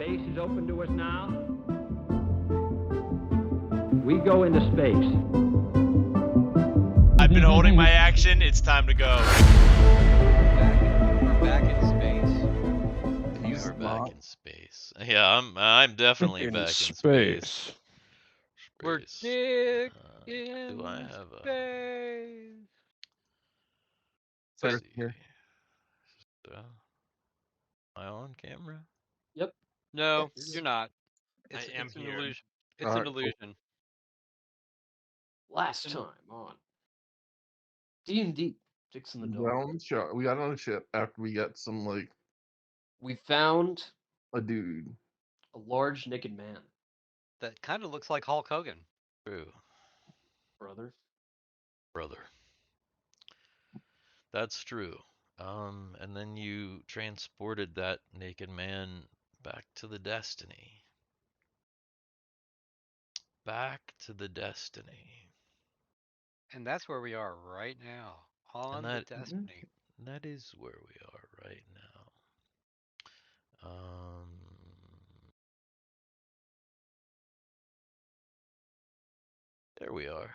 space is open to us now. We go into space. I've been holding my action. It's time to go. We're back in space. We're back in space. Yeah, I'm definitely back in space. We're Space. dick Do I in have a? space. Let's see. Am I on camera? Yep. No, Yes. you're not. I am It's an here. illusion. It's an illusion. Last time on DnD, Dix in the We got Dog. on the ship. We got on the ship after we got some like We found a dude. a large naked man, That kind of looks like Hulk Hogan. True, brother. brother. That's true. And then you transported that naked man back to the Destiny. Back to the Destiny. And that's where we are right now. On the Destiny. That is where we are right now. There we are.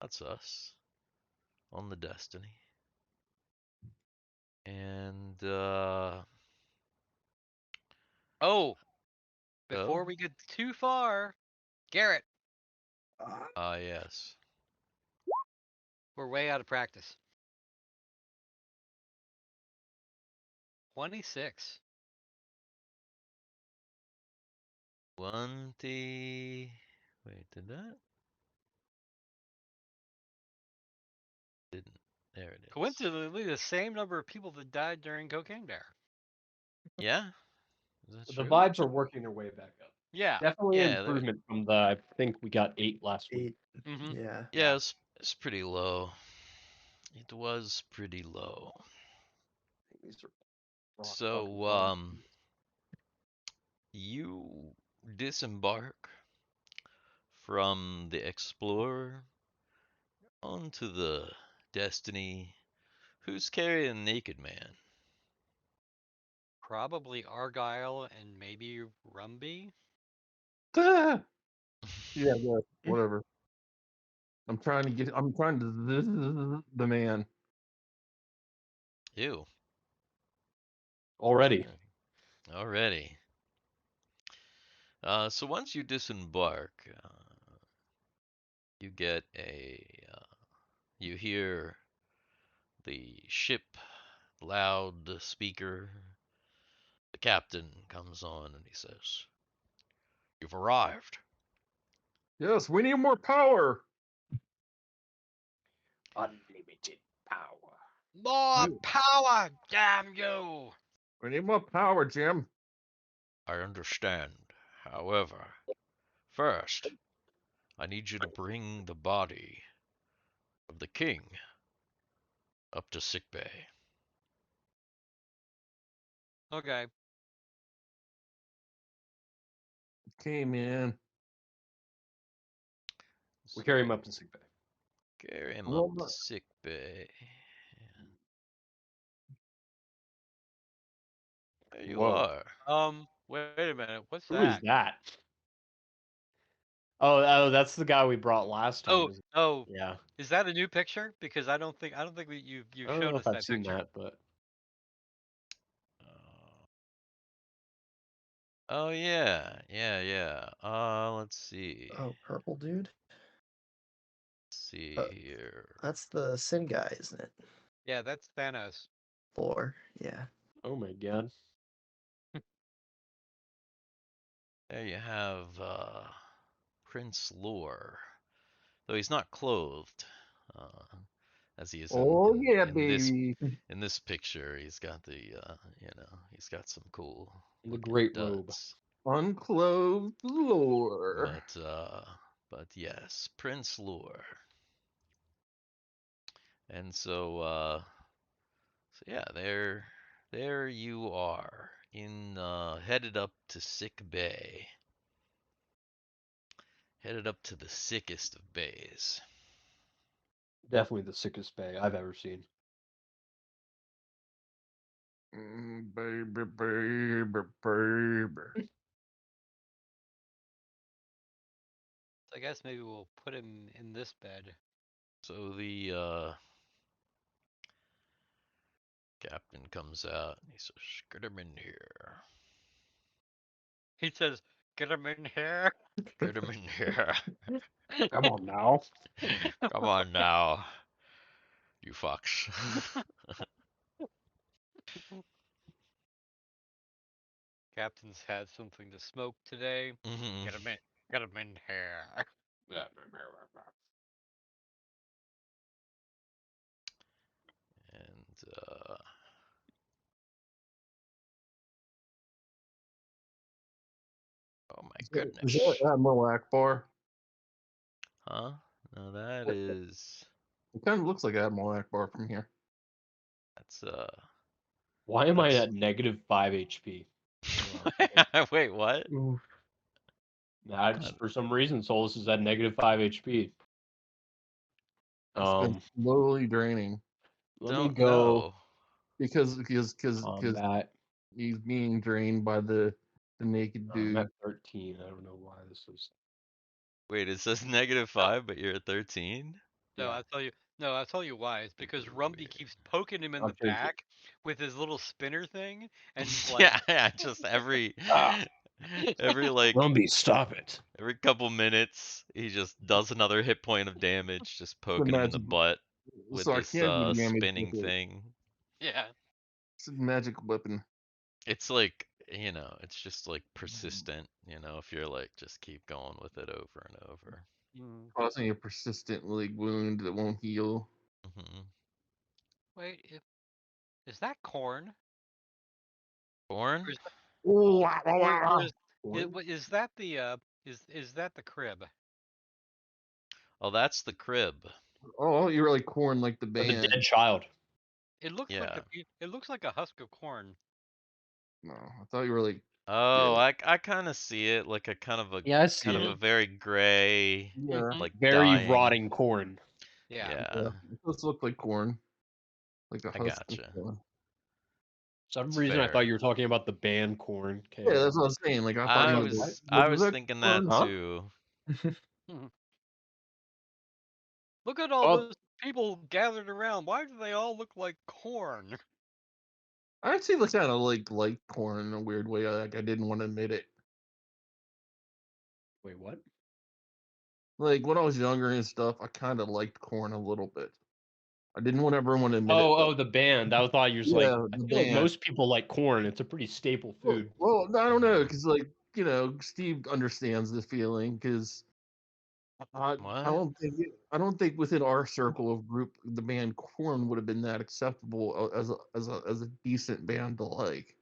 That's us on the Destiny. And Oh, before we get too far, Garrett, yes. we're way out of practice. 26. 20. Wait, did that? Didn't. There it is. Coincidentally, the same number of people that died during Cocaine Bear. Yeah? Is that The true? vibes are working their way back up. Yeah. Definitely an Yeah, improvement from the, I think we got 8 last week. Mm-hmm. Yeah. Yeah, it's pretty low. It was pretty low. These are rock fucking So, bottom. you disembark from the Explorer onto the Destiny. Who's carrying Naked Man? Probably Argyle and maybe Rumby. Yeah, whatever. I'm trying to the man. You. Already. Already. So once you disembark, you get you hear the ship loud speaker. The captain comes on and he says, "You've arrived." Yes, we need more power. Unlimited power. More power, damn you! We need more power, Jim. I understand. However, first, I need you to bring the body of the king up to sickbay. Okay. Okay, man. We carry him up to sick bay. Carry him Well, up to sickbay. There you Whoa. are. Wait a minute. What's Who that? is that? Oh, that's the guy we brought last time. Oh, Yeah. Is that a new picture? Because I don't think you've I don't shown know us if I've that seen picture. that, but Oh yeah. Let's see. Oh, purple dude. Let's see here. That's the Sin guy, isn't it? Yeah, that's Thanos. 4. Yeah. oh my god. There you have Prince Lore. Though he's not clothed, as he is in this picture. He's got the he's got some cool The great robe. duds. Unclothed lore. But yes, Prince Lore. And so yeah, there you are in headed up to Sick Bay. Headed up to the sickest of bays. Definitely the sickest bay I've ever seen. baby, baby, baby. I guess maybe we'll put him in this bed. So the captain comes out and he says, "Get him in here. He says, "Get him in here." Get him in here. Come on now. Come on now, you fucks." Captain's had something to smoke today. Mhm. Get him in. Get him in here. And oh my Is goodness. that Admiral Akbar? Huh? No, that is It kind of looks like Admiral Akbar from here. that's Why am I That's- at negative 5 HP? Wait, what? Oof. Nah, just for some reason, Solus is at negative 5 HP. It's been slowly draining Let me Don't go know. because combat. he's being drained by the naked I'm dude. at 13. I don't know why this is. Wait, it says -5, but you're at 13? No, Yeah. I'll tell you. No, I'll tell you why. It's because Rumby keeps poking him in I'll the take it. back with his little spinner thing, and like, Yeah, just every Ah. every like Rumby, stop it. every couple minutes he just does another hit point of damage, just poking him in the magic- butt with So I this can't do damage spinning with it. thing. yeah. It's a magic weapon. It's like, it's just like persistent, if you're like just keep going with it over and over. Causing a persistent leg wound that won't heal. Hmm. Wait, is that corn? Corn? Or is, Oh, or is, Corn? is that the is that the crib? Oh, that's the crib. Oh, you're like corn, like the Or the band. dead child. It looks like Yeah. it looks like a husk of corn. No, I thought you were like. Oh, I kind of see it like a kind of Yeah, I see a it. very gray, Yeah, Mhm. like Very dying. rotting corn. Yeah. yeah. It does look like corn, like a I husk of gotcha. corn. For some It's reason, I fair. thought you were talking about the band corn. Yeah, that's what I was saying. Like I thought I you Like, were what? like, I was was that thinking corn? that Huh? too. Look at all Oh. those people gathered around. Why do they all look like corn? I actually look kind of like corn in a weird way. Like I didn't want to admit it. Wait, what? Like when I was younger and stuff, I kind of liked corn a little bit. I didn't want everyone to admit it. Oh, the band. I thought you were like, Yeah, I the feel like band. most people like corn. It's a pretty staple food. Well, I don't know, because like Steve understands the feeling. Because I What? I don't think within our circle of group the band Corn would have been that acceptable as a decent band to like.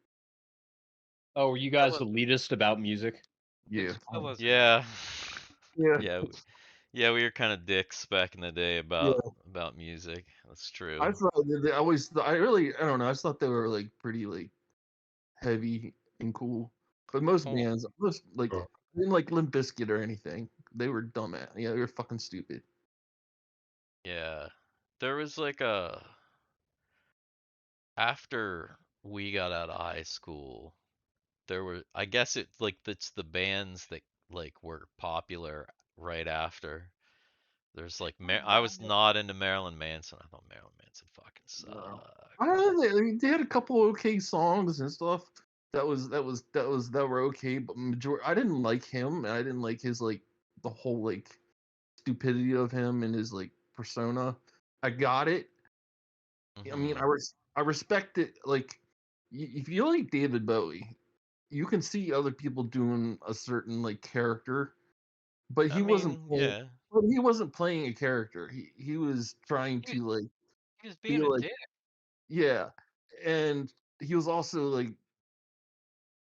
Oh, were you guys elitist about music? Yeah, Yeah. yeah, Yeah, we were kind of dicks back in the day yeah. about music. That's true. I thought I don't know. I just thought they were like pretty like heavy and cool. But most Cool. bands, most like Oh. I didn't like Limp Bizkit or anything. They were dumb at. Yeah, they were fucking stupid. Yeah. There was like after we got out of high school, there were, I guess it's like it's the bands that like were popular right after. There's like I was not into Marilyn Manson. I thought Marilyn Manson fucking sucked. I don't know. They had a couple okay songs and stuff. That were okay, but I didn't like him, and I didn't like his like the whole like stupidity of him and his like persona. I got it. I mean, Mhm. I respect it. Like, if you like David Bowie, you can see other people doing a certain like character, but I mean, yeah. he wasn't playing a character. He was trying to like He was be being a like dick. yeah, and he was also like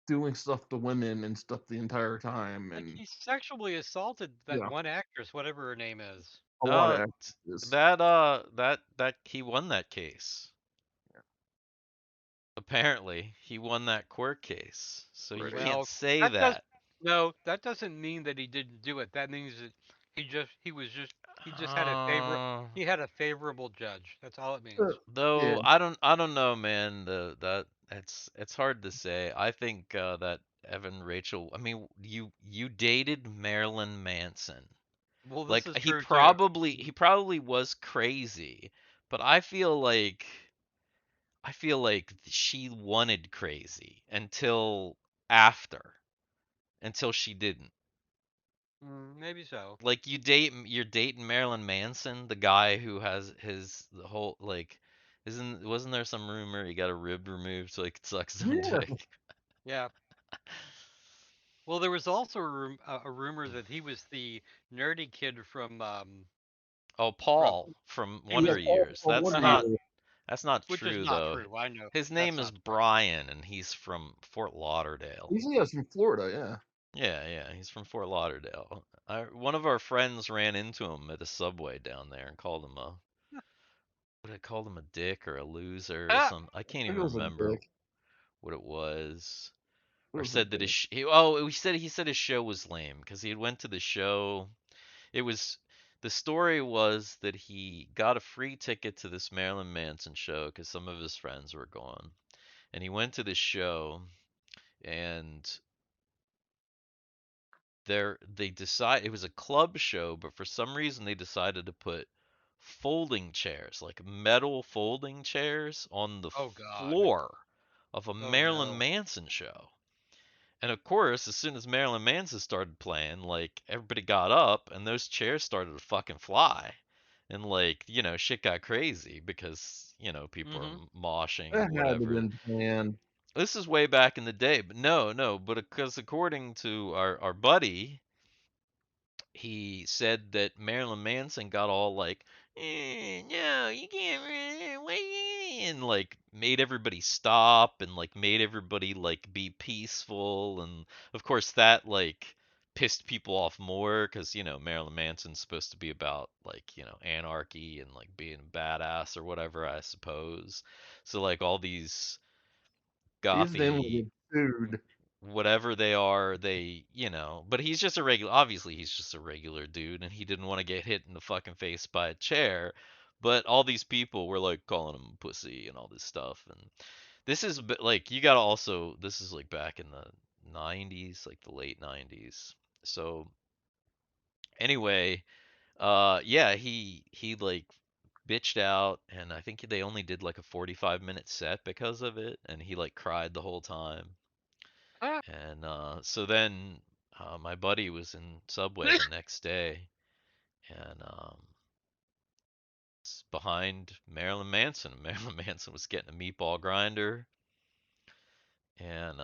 doing stuff to women and stuff the entire time, Like and he sexually assaulted that yeah, one actress, whatever her name is. a lot of Uh, actresses. that he won that case. Apparently, he won that court case. So you Right. can't Well, say that does that. no, that doesn't mean that he didn't do it. That means that he just had Uh, he had a favorable judge. That's all it means. Yeah, though I don't know, man. it's hard to say. I think that Evan Rachel. I mean, you dated Marilyn Manson. Well, this Like is true too. Mm-hmm. he probably was crazy, but I feel like she wanted crazy until she didn't. Maybe so. Like you're dating Marilyn Manson, the guy who has the whole like wasn't there some rumor he got a rib removed so he could suck his own Yeah. dick? Yeah. Well, there was also a rumor that he was the nerdy kid from Oh, from Paul from Yeah, Wonder Years. Wonder Years. That's not which is true not though. true. I know His that's name is not. Brian and he's from Fort Lauderdale. He's from Florida, yeah. Yeah, he's from Fort Lauderdale. One of our friends ran into him at a subway down there and called him a what I called him a dick or a loser or Ah! something. I can't I think even it was a remember dick. what it was. It Or was a said that dick. he said his show was lame because he had went to the show. It was the story was that he got a free ticket to this Marilyn Manson show because some of his friends were going, and he went to the show, and they decide it was a club show, but for some reason they decided to put folding chairs, like metal folding chairs, on the Oh God. floor of a Oh Marilyn no. Manson show. And of course, as soon as Marilyn Manson started playing, like everybody got up and those chairs started to fucking fly. And like, shit got crazy because, people are Mm-hmm. moshing That and had to have whatever. been planned. This is way back in the day, but no, but because according to our buddy, he said that Marilyn Manson got all like, no, you can't, and like made everybody stop and like made everybody like be peaceful, and of course that like pissed people off more because Marilyn Manson's supposed to be about like anarchy and like being a badass or whatever, I suppose. So like all these These then would gothy get sued. whatever they are, but he's just a regular, obviously he's just a regular dude and he didn't want to get hit in the fucking face by a chair, but all these people were like calling him pussy and all this stuff. And this is like you gotta also, this is like back in the 90s, like the late 90s. So anyway, yeah, he like bitched out, and I think they only did like a 45-minute set because of it, and he like cried the whole time. Ah. And so then my buddy was in Subway the next day, and behind Marilyn Manson. Marilyn Manson was getting a meatball grinder, and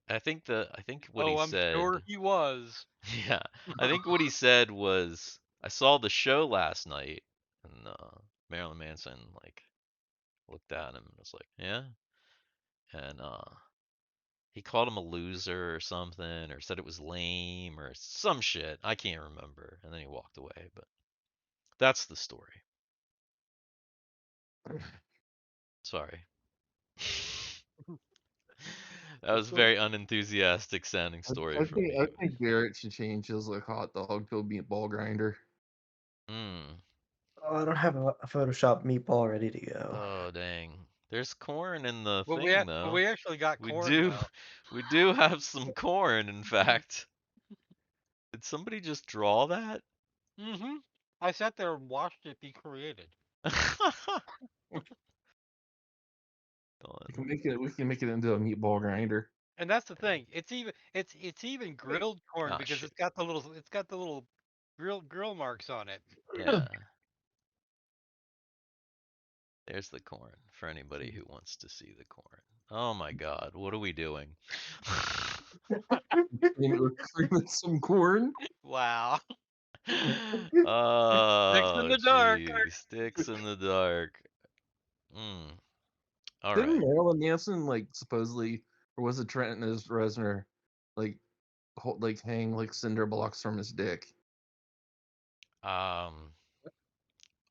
I think what he Oh, I'm sure said, he was. yeah, I think what he said was, I saw the show last night, and Marilyn Manson like looked at him and was like, yeah, and he called him a loser or something, or said it was lame or some shit. I can't remember. And then he walked away. But that's the story. Sorry. That was a very unenthusiastic sounding story I from think me. I think Garrett should change his like hot dog to a meatball grinder. Mm. Oh, I don't have a Photoshop meatball ready to go. Oh dang. There's corn in the Well, thing though. we actually got We corn do though. we do have some corn, in fact. Did somebody just draw that? Mm-hmm. I sat there and watched it be created. We can make it into a meatball grinder. And that's the thing. It's even grilled corn Ah, because shit. it's got the little grill marks on it. Yeah. There's the corn for anybody who wants to see the corn. Oh my god, what are we doing? We're creaming some corn. Wow. Sticks in Oh, the dark. geez. Sticks in the dark. Mm. All Didn't right. Marilyn Manson like supposedly, or was it Trent Reznor, like like hang like cinder blocks from his dick? Um,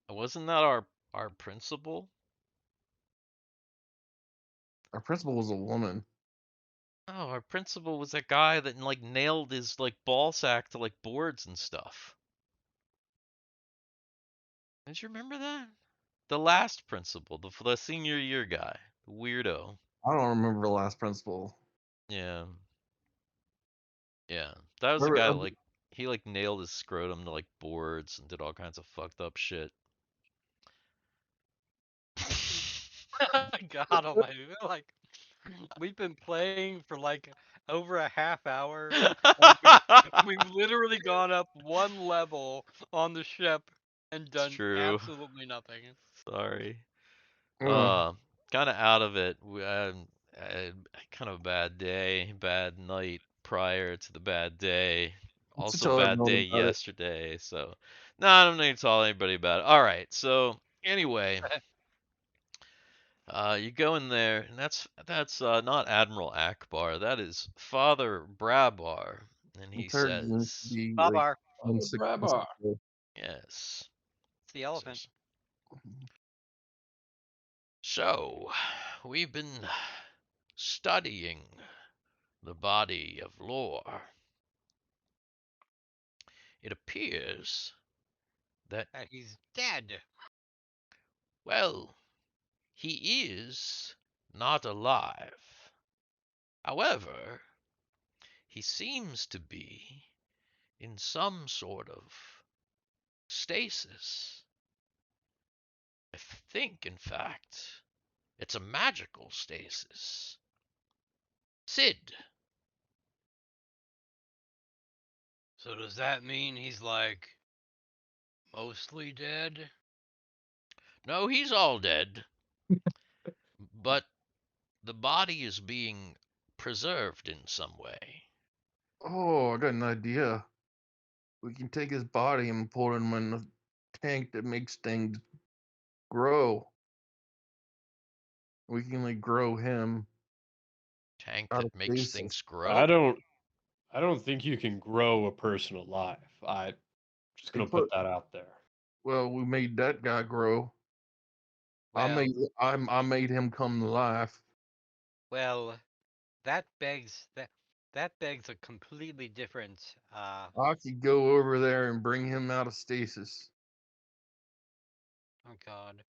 wasn't that our principal? Our principal was a woman. Oh, our principal was that guy that like nailed his like ball sack to like boards and stuff. Did you remember that? The last principal, the senior year guy, the weirdo. I don't remember the last principal. Yeah. Yeah. That was the Remember, guy that, like, he, like, nailed his scrotum to, like, boards and did all kinds of fucked up shit. God almighty. Like, we've been playing for like over a half hour. We've literally gone up one level on the ship and It's done true. absolutely nothing. Sorry. Ugh. Kind of out of it. I had kind of a bad day, bad night prior to the bad day. To Also tell bad day everyone about it. yesterday. So, no, I don't need to tell anybody about it. All right. So, anyway, you go in there, and that's not Admiral Akbar. That is Father Brabar, and he It turns into says, be like Babar, Brabbar. yes. it's the elephant. Says, so, we've been studying the body of lore. It appears that, He's dead. well, he is not alive. However, he seems to be in some sort of stasis. I think, in fact, it's a magical stasis. Sid, So does that mean he's like mostly dead? no, he's all dead, but the body is being preserved in some way. Oh, I got an idea. We can take his body and put him in a tank that makes things grow. We can like grow him Tank out of that makes stasis. things grow? I don't think you can grow a person alive. I'm just They gonna put put that out there. well, we made that guy grow. Well, I made him come to life. well, that begs a completely different I could go over there and bring him out of stasis. oh god.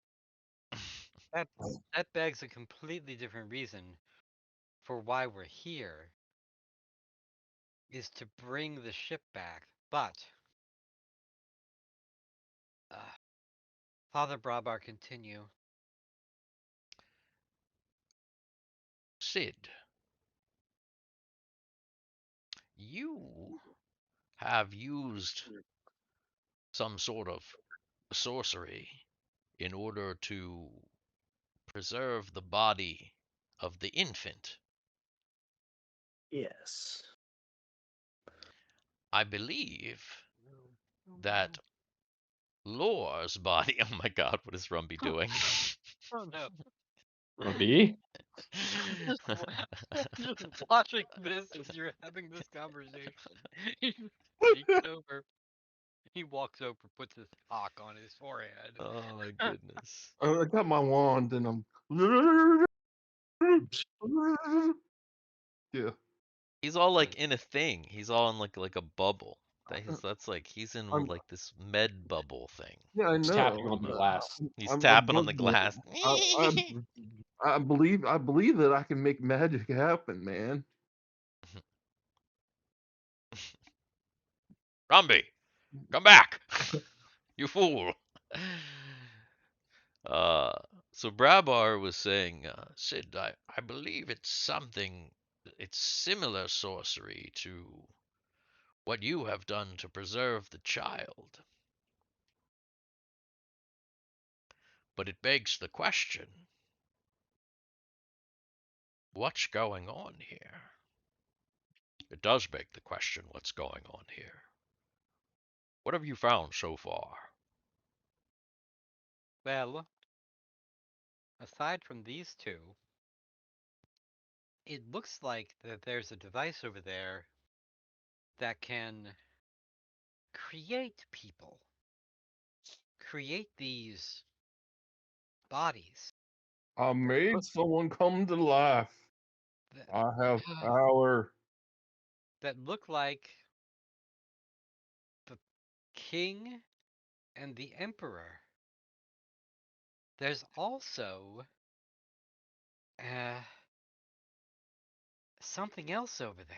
That that begs a completely different reason for why we're here is to bring the ship back. But uh, Father Brabar, continue. Sid, you have used some sort of sorcery in order to preserve the body of the infant. Yes. I believe that Lore's body. Oh my god, what is Rumby doing? Oh no. Ruby? Just, just watching this as you're having this conversation. He reaches over. He walks over, puts his cock on his forehead. Oh my goodness. I got my wand and I'm yeah. He's all like in a thing. He's all in like a bubble. That's like he's in I'm like this med bubble thing. yeah, I He's tapping know. on the glass. He's I'm tapping on the working on glass. it. I believe that I can make magic happen, man. Rumby, come back, you fool. Uh, so Brabar was saying, Sid, I believe it's similar sorcery to what you have done to preserve the child. But it begs the question, what's going on here? It does beg the question, what's going on here? What have you found so far? Well, aside from these two, it looks like that there's a device over there that can create people, create these bodies I that made look someone come to life. that, I have power. that look like the king and the emperor. There's also something else over there.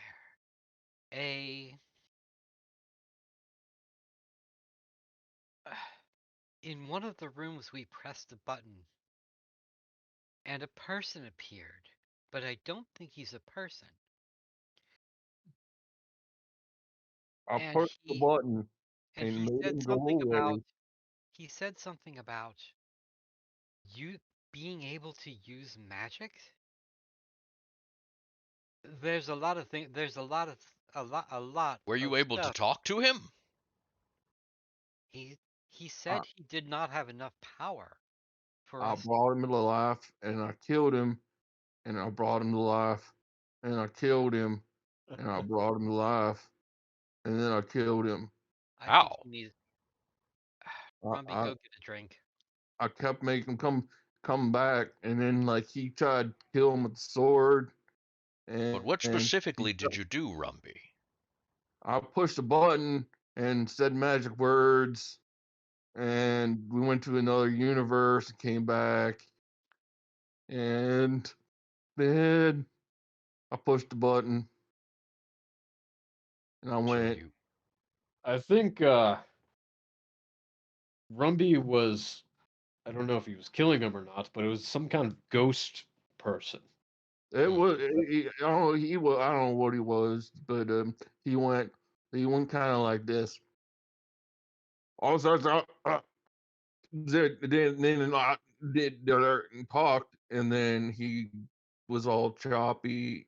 In one of the rooms we pressed a button and a person appeared, but I don't think he's a person. I And pushed the button and and he made said him go something about away. you being able to use magic. There's a lot of things. There's a lot Were you of able to stuff. talk to him? He said he did not have enough power for I us. brought him to life, and I killed him, and I brought him to life, and I killed him, and I brought him to life, and then I killed him. I think How? he needs. I, Rumby, I go get a drink. I kept making him come back, and then like he tried to kill him with the sword, But what and specifically did you do, Rumby? I pushed a button and said magic words, and we went to another universe and came back, and then I pushed the button, and I Should went. you? I think Rumby was, I don't know if he was killing him or not, but it was some kind of ghost person. It was. I don't know. He was. I don't know what he was, but he went. He went kind of like this. All of a sudden, then I did and talked, and then he was all choppy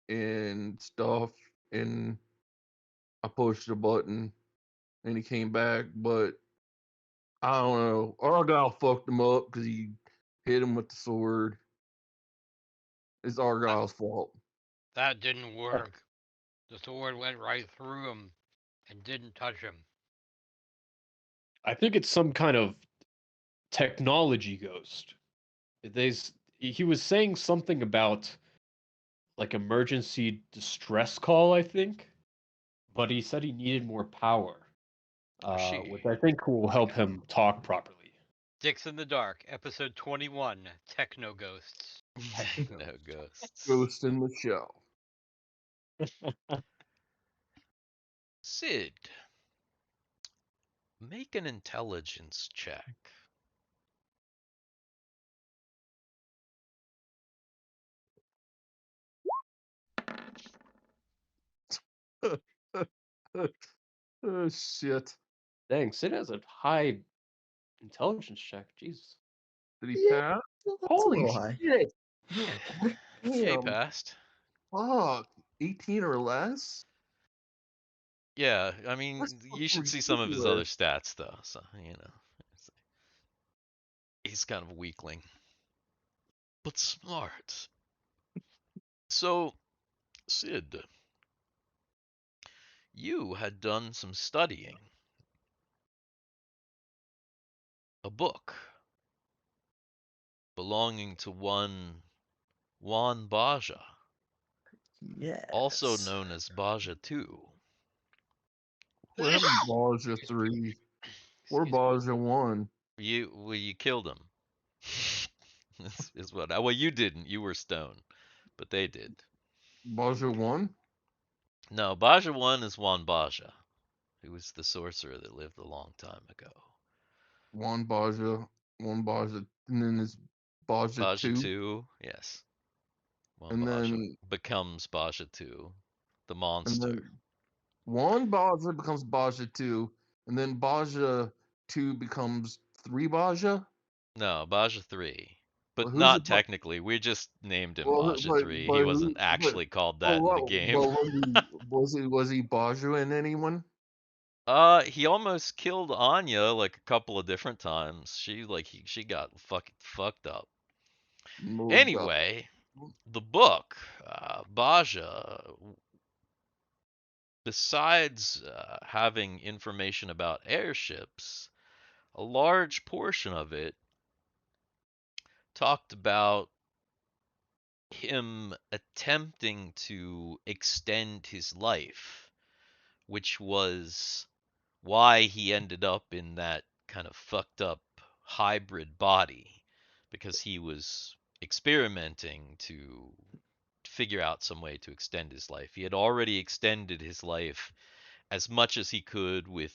and stuff, and I pushed the button, and he came back, but I don't know. Argyle fucked him up because he hit him with the sword. It's Argyle's fault. That didn't work. The sword went right through him and didn't touch him. I think it's some kind of technology ghost. He was saying something about like emergency distress call, I think, but he said he needed more power, She. which I think will help him talk properly. Dix in the Dark, episode 21, Techno Ghosts. No ghosts. Ghost in the shell. Sid, make an intelligence check. Oh shit! Dang, Sid has a high intelligence check. Jesus. Did he Yeah, pass? that's a Holy little high. shit! Yeah, he Damn! passed. Fuck! 18 or less? Yeah, I mean, That's you should fucking see some of his other ridiculous. stats, though. So he's kind of a weakling, but smart. So, Sid, you had done some studying. A book belonging to one Juan Baja, also Yes. known as Baja II. What happened to Baja 3? Or Excuse me. Baja 1? You killed him. is what. Well, you didn't. You were stoned, but they did. Baja 1? No, Baja One is Juan Baja, who was the sorcerer that lived a long time ago. One Baja, and then there's Baja Baja 2, Two, yes. Juan and Baja then becomes Baja Two, the and monster. then one Baja becomes Baja 2, and then Baja 2 becomes 3 Baja? No, Baja Three, But but who's the not technically. We just named him well, Baja Three. He wasn't actually called that in the game. was he Baja in anyone? He almost killed Anya like a couple of different times. She got fucking fucked up. Moved up. Anyway, the book, Baja, besides having information about airships, a large portion of it talked about him attempting to extend his life, which was why he ended up in that kind of fucked up hybrid body, because he was experimenting to figure out some way to extend his life. He had already extended his life as much as he could with,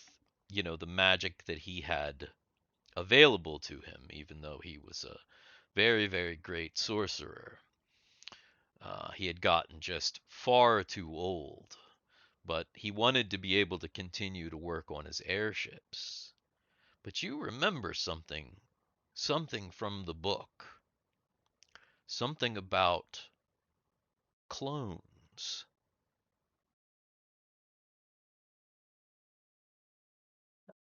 the magic that he had available to him, even though he was a very, very great sorcerer. He had gotten just far too old, but he wanted to be able to continue to work on his airships. But you remember something from the book, something about clones.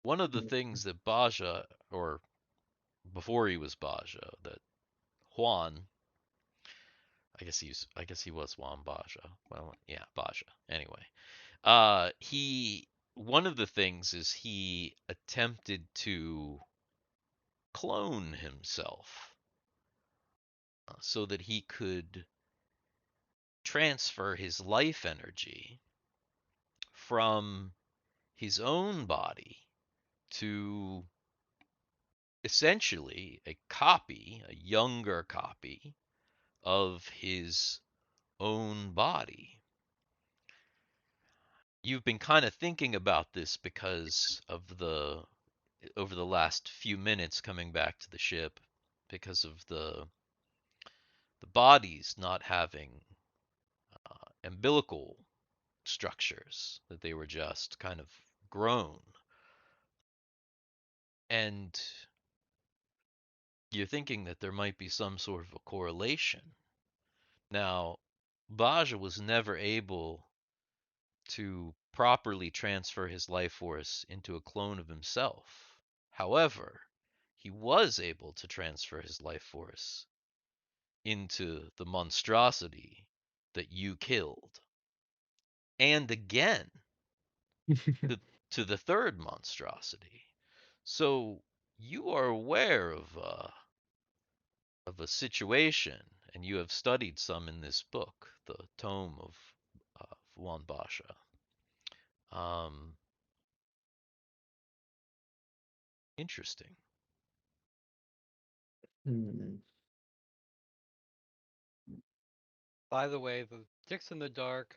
One of the things that Baja, or before he was Baja, that Juan, I guess he was Juan Baja. Well, yeah, Baja. Anyway, one of the things is he attempted to clone himself so that he could transfer his life energy from his own body to essentially a younger copy of his own body. You've been kind of thinking about this because of over the last few minutes coming back to the ship, because of the bodies not having umbilical structures, that they were just kind of grown. And you're thinking that there might be some sort of a correlation. Now, Baja was never able to properly transfer his life force into a clone of himself. However, he was able to transfer his life force into the monstrosity that you killed. And again, to the third monstrosity. So you are aware of a situation, and you have studied some in this book, the Tome of Juan Basha. Interesting. By the way, the Dix in the Dark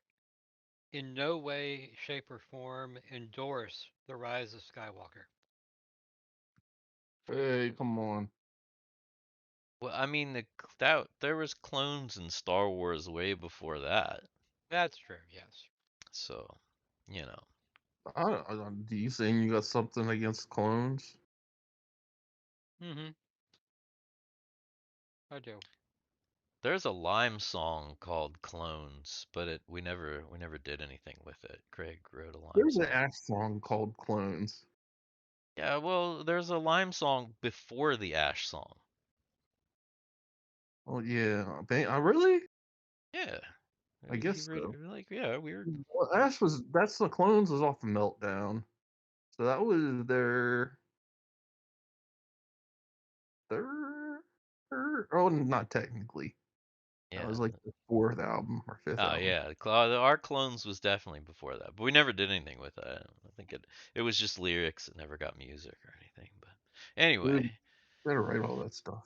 in no way, shape, or form endorse the rise of Skywalker. Hey, come on. Well, I mean, there was clones in Star Wars way before that. That's true, yes. So, you know. I don't, do you saying you got something against clones? Mm-hmm. I do. There's a Lime song called Clones, but we never did anything with it. Craig wrote a Lime There's song. an Ash song called Clones. Yeah, well, there's a Lime song before the Ash song. Oh yeah, really? Yeah. I guess so. Weird. Well, that's the Clones was off the Meltdown, so that was their third. Oh, not technically. That Yeah. was like the fourth album or fifth Oh album. yeah, our Clones was definitely before that, but we never did anything with it. I think it was just lyrics. It never got music or anything. But Dude, anyway, better write all that stuff.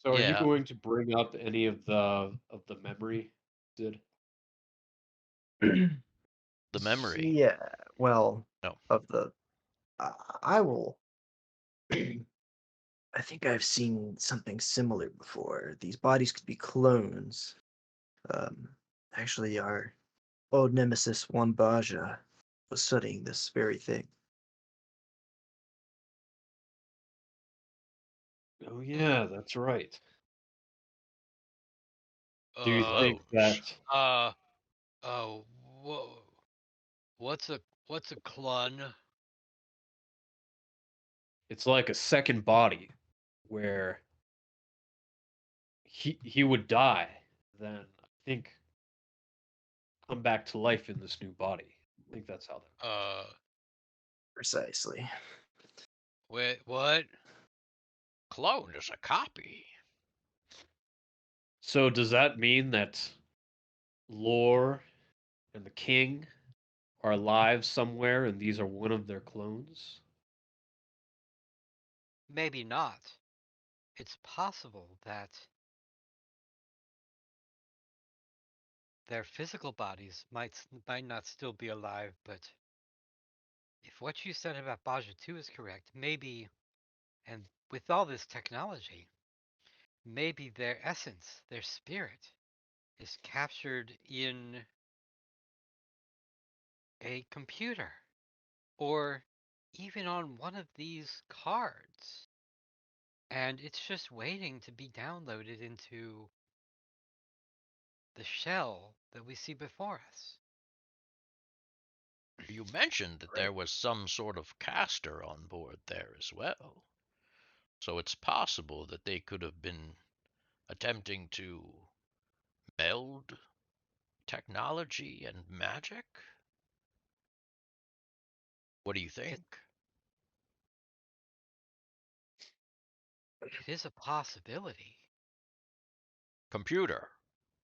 So are you yeah, going to bring up any of the memory? Did the memory. Yeah, well, No. of the. I will. I think I've seen something similar before. These bodies could be clones. Um, Actually, our old nemesis Juan Baja was studying this very thing. Oh yeah, that's right. Do you Uh, think Clones. that oh, whoa. What's a clun? it's like a second body where he would die, then I think come back to life in this new body. I think that's how that. Precisely. Wait, what? Clone is a copy. So does that mean that Lore and the King are alive somewhere, and these are one of their clones? Maybe not. It's possible that their physical bodies might not still be alive, but if what you said about Baja 2 is correct, maybe, and with all this technology, maybe their essence, their spirit, is captured in a computer or even on one of these cards. And it's just waiting to be downloaded into the shell that we see before us. You mentioned that there was some sort of caster on board there as well. So it's possible that they could have been attempting to meld technology and magic. What do you think? It is a possibility. Computer,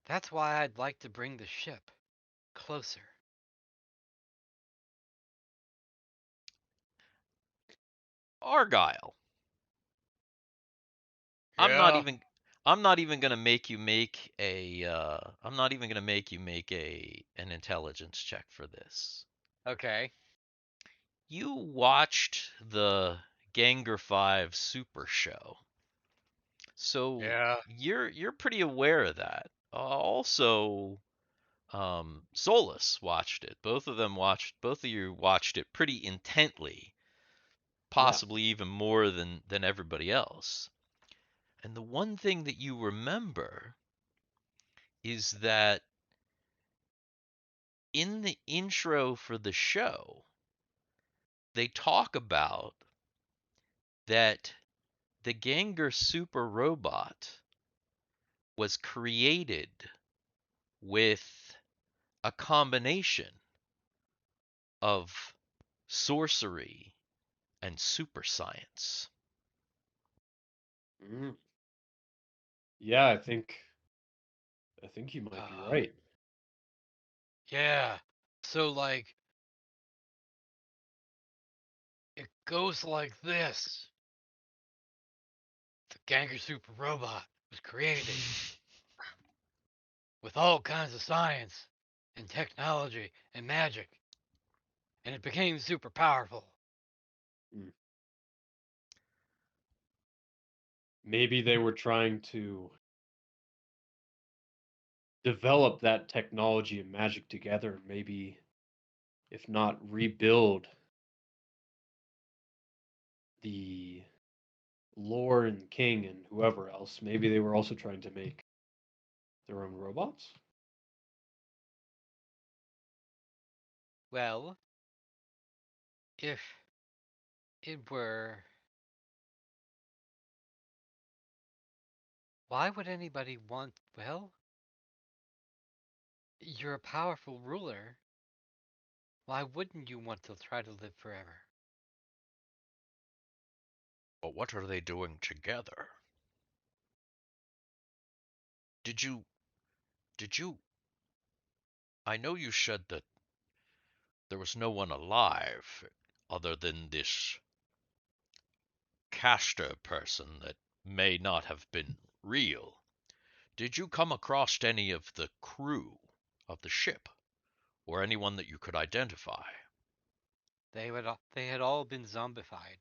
That's why I'd like to bring the ship closer. Argyle. I'm not Yeah. even I'm not even gonna make you make I'm not even gonna make you make an intelligence check for this. Okay. You watched the Ganger 5 Super Show. So Yeah. you're pretty aware of that. Also, Solus watched it. Both of you watched it pretty intently, Yeah. possibly even more than everybody else. And the one thing that you remember is that in the intro for the show, they talk about that the Ganger super robot was created with a combination of sorcery and super science. Mm. Yeah, I think you might be right. Yeah. So, like, it goes like this. The Ganger Super Robot was created with all kinds of science and technology and magic, and it became super powerful. Mm. Maybe they were trying to develop that technology and magic together. Maybe, if not rebuild the Lord and King and whoever else, maybe they were also trying to make their own robots. Well, if it were. Why would anybody want. Well, you're a powerful ruler. Why wouldn't you want to try to live forever? But what are they doing together? Did you did you I know you said that there was no one alive other than this caster person that may not have been real. Did you come across any of the crew of the ship or anyone that you could identify? They had all been zombified.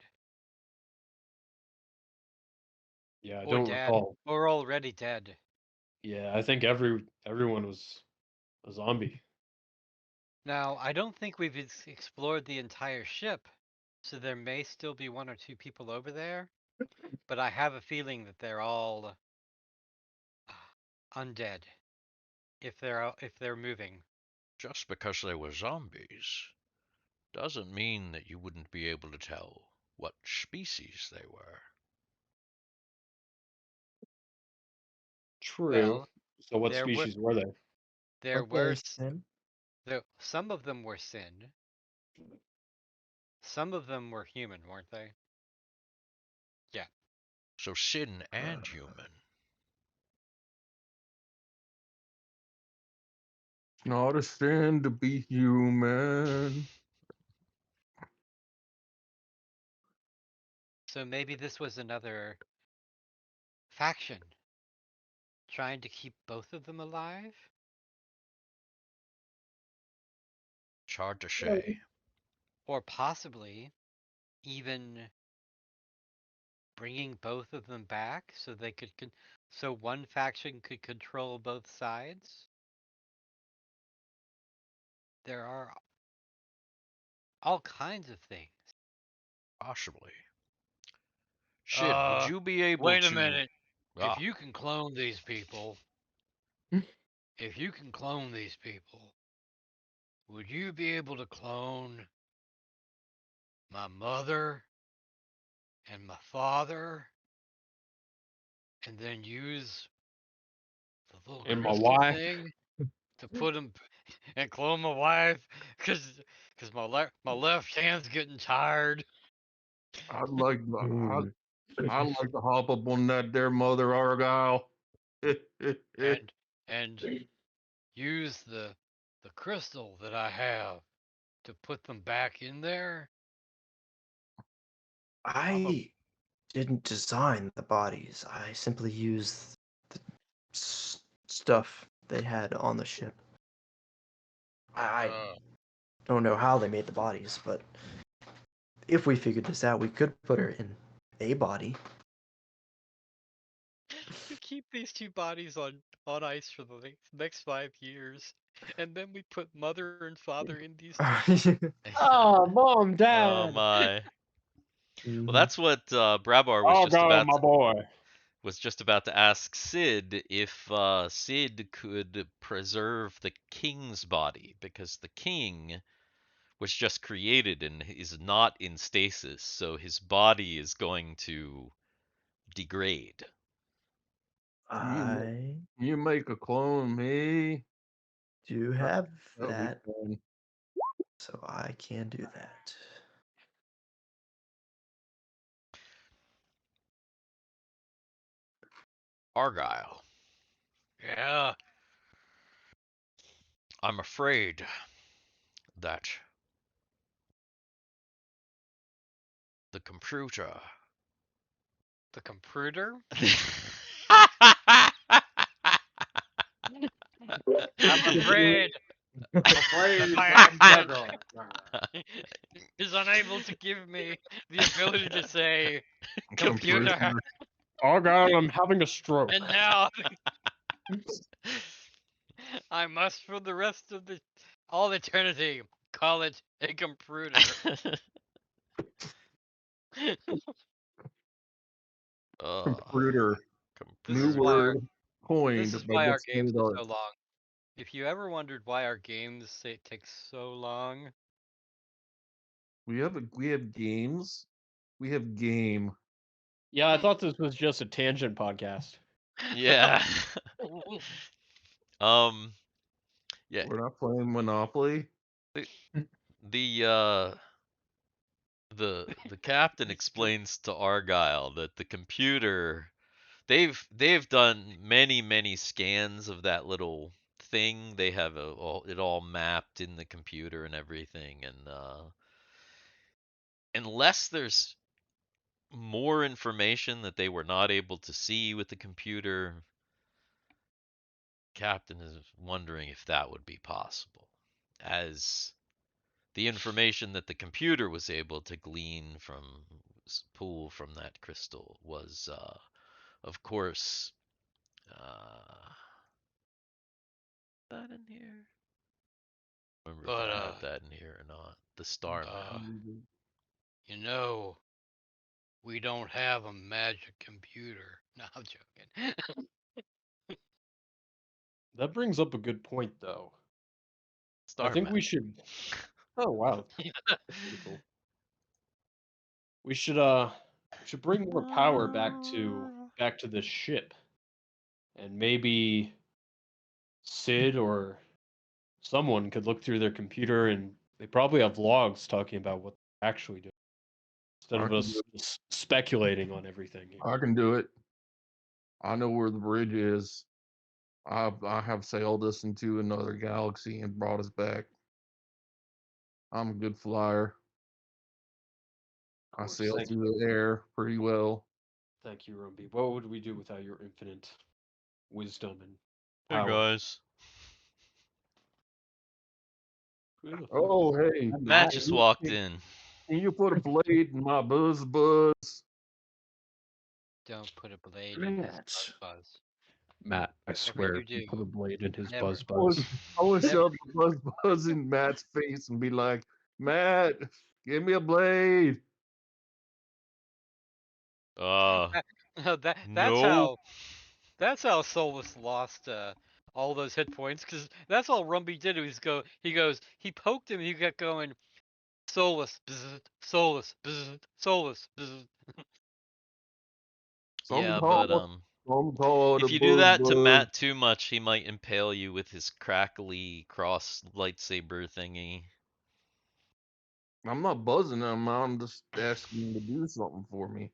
Yeah, I Or don't dead. recall. Or already dead. Yeah, I think everyone was a zombie. Now, I don't think we've explored the entire ship, so there may still be one or two people over there, but I have a feeling that they're all undead if they're moving. Just because they were zombies doesn't mean that you wouldn't be able to tell what species they were. True. Well, So what there were species were they? there Weren't were they sin? some of them were sin. Some of them were human, weren't they? Yeah. So sin and human. Not a sin to be human. So maybe this was another faction trying to keep both of them alive? It's hard to say. Or possibly even bringing both of them back so they could so one faction could control both sides. There are all kinds of things. Possibly. Sid, would you be able Wait to... a minute. Ah, If you can clone these people, would you be able to clone my mother and my father and then use the little And my crystal wife. thing to put them and clone my wife because my left hand's getting tired. I'd like Hmm. I'd like to hop up on that there mother Argyle. and use the crystal that I have to put them back in there. I didn't design the bodies. I simply used the stuff they had on the ship. I don't know how they made the bodies, but if we figured this out, we could put her in a body. We keep these two bodies on ice for the next 5 years, and then we put mother and father in these two. Oh, mom, dad. oh my. Mhm. Well, that's what Brabar was Oh, just go, about my boy. to ask Sid if Sid could preserve the king's body, because the king was just created and is not in stasis, so his body is going to degrade. I You make a clone of me. do have That'll be that, fun. so I can do that. Argyle, Yeah, I'm afraid that the computer. the computer. I'm afraid my is unable to give me the ability to say computer, Oh, God, I'm having a stroke. and now I must for the rest of all eternity call it a computer. Computer. This New is why word this coined is by why our what's games made are art. so long. If you ever wondered why our games take so long, We have games. We have game. Yeah, I thought this was just a tangent podcast. Yeah. Yeah. We're not playing Monopoly. The captain explains to Argyle that the computer, they've done many scans of that little thing. They have it all mapped in the computer and everything, and unless there's more information that they were not able to see with the computer, captain is wondering if that would be possible, as the information that the computer was able to glean from pull from that crystal was of course that in here, remember if but I had that in here or not, the star map. you know, we don't have a magic computer. No, I'm joking. That brings up a good point, though. I Star think map. we should. Oh, wow. That's pretty cool. We should bring more power back to this ship, and maybe Sid or someone could look through their computer, and they probably have logs talking about what they're actually doing, instead I of can us just speculating on everything here. I can do it. I know where the bridge is. I have sailed us into another galaxy and brought us back. I'm a good flyer. I sail Thank through the air pretty well. Thank you, Rumby. What would we do without your infinite wisdom and Hey power? guys. Oh, hey. Matt just walked in. Can you put a blade in my buzz? Don't put a blade in his buzz. Matt, I swear, you do, put a blade in his never. buzz. I want to shove the buzz in Matt's face and be like, Matt, give me a blade. No, No. that's how Solus lost all those hit points, because that's all Rumby did. He poked him, he kept going, Solus, bzz, Solus, bzz, Solus, bzz. Yeah, but if you do that to Matt too much, he might impale you with his crackly cross lightsaber thingy. I'm not buzzing him. I'm just asking him to do something for me.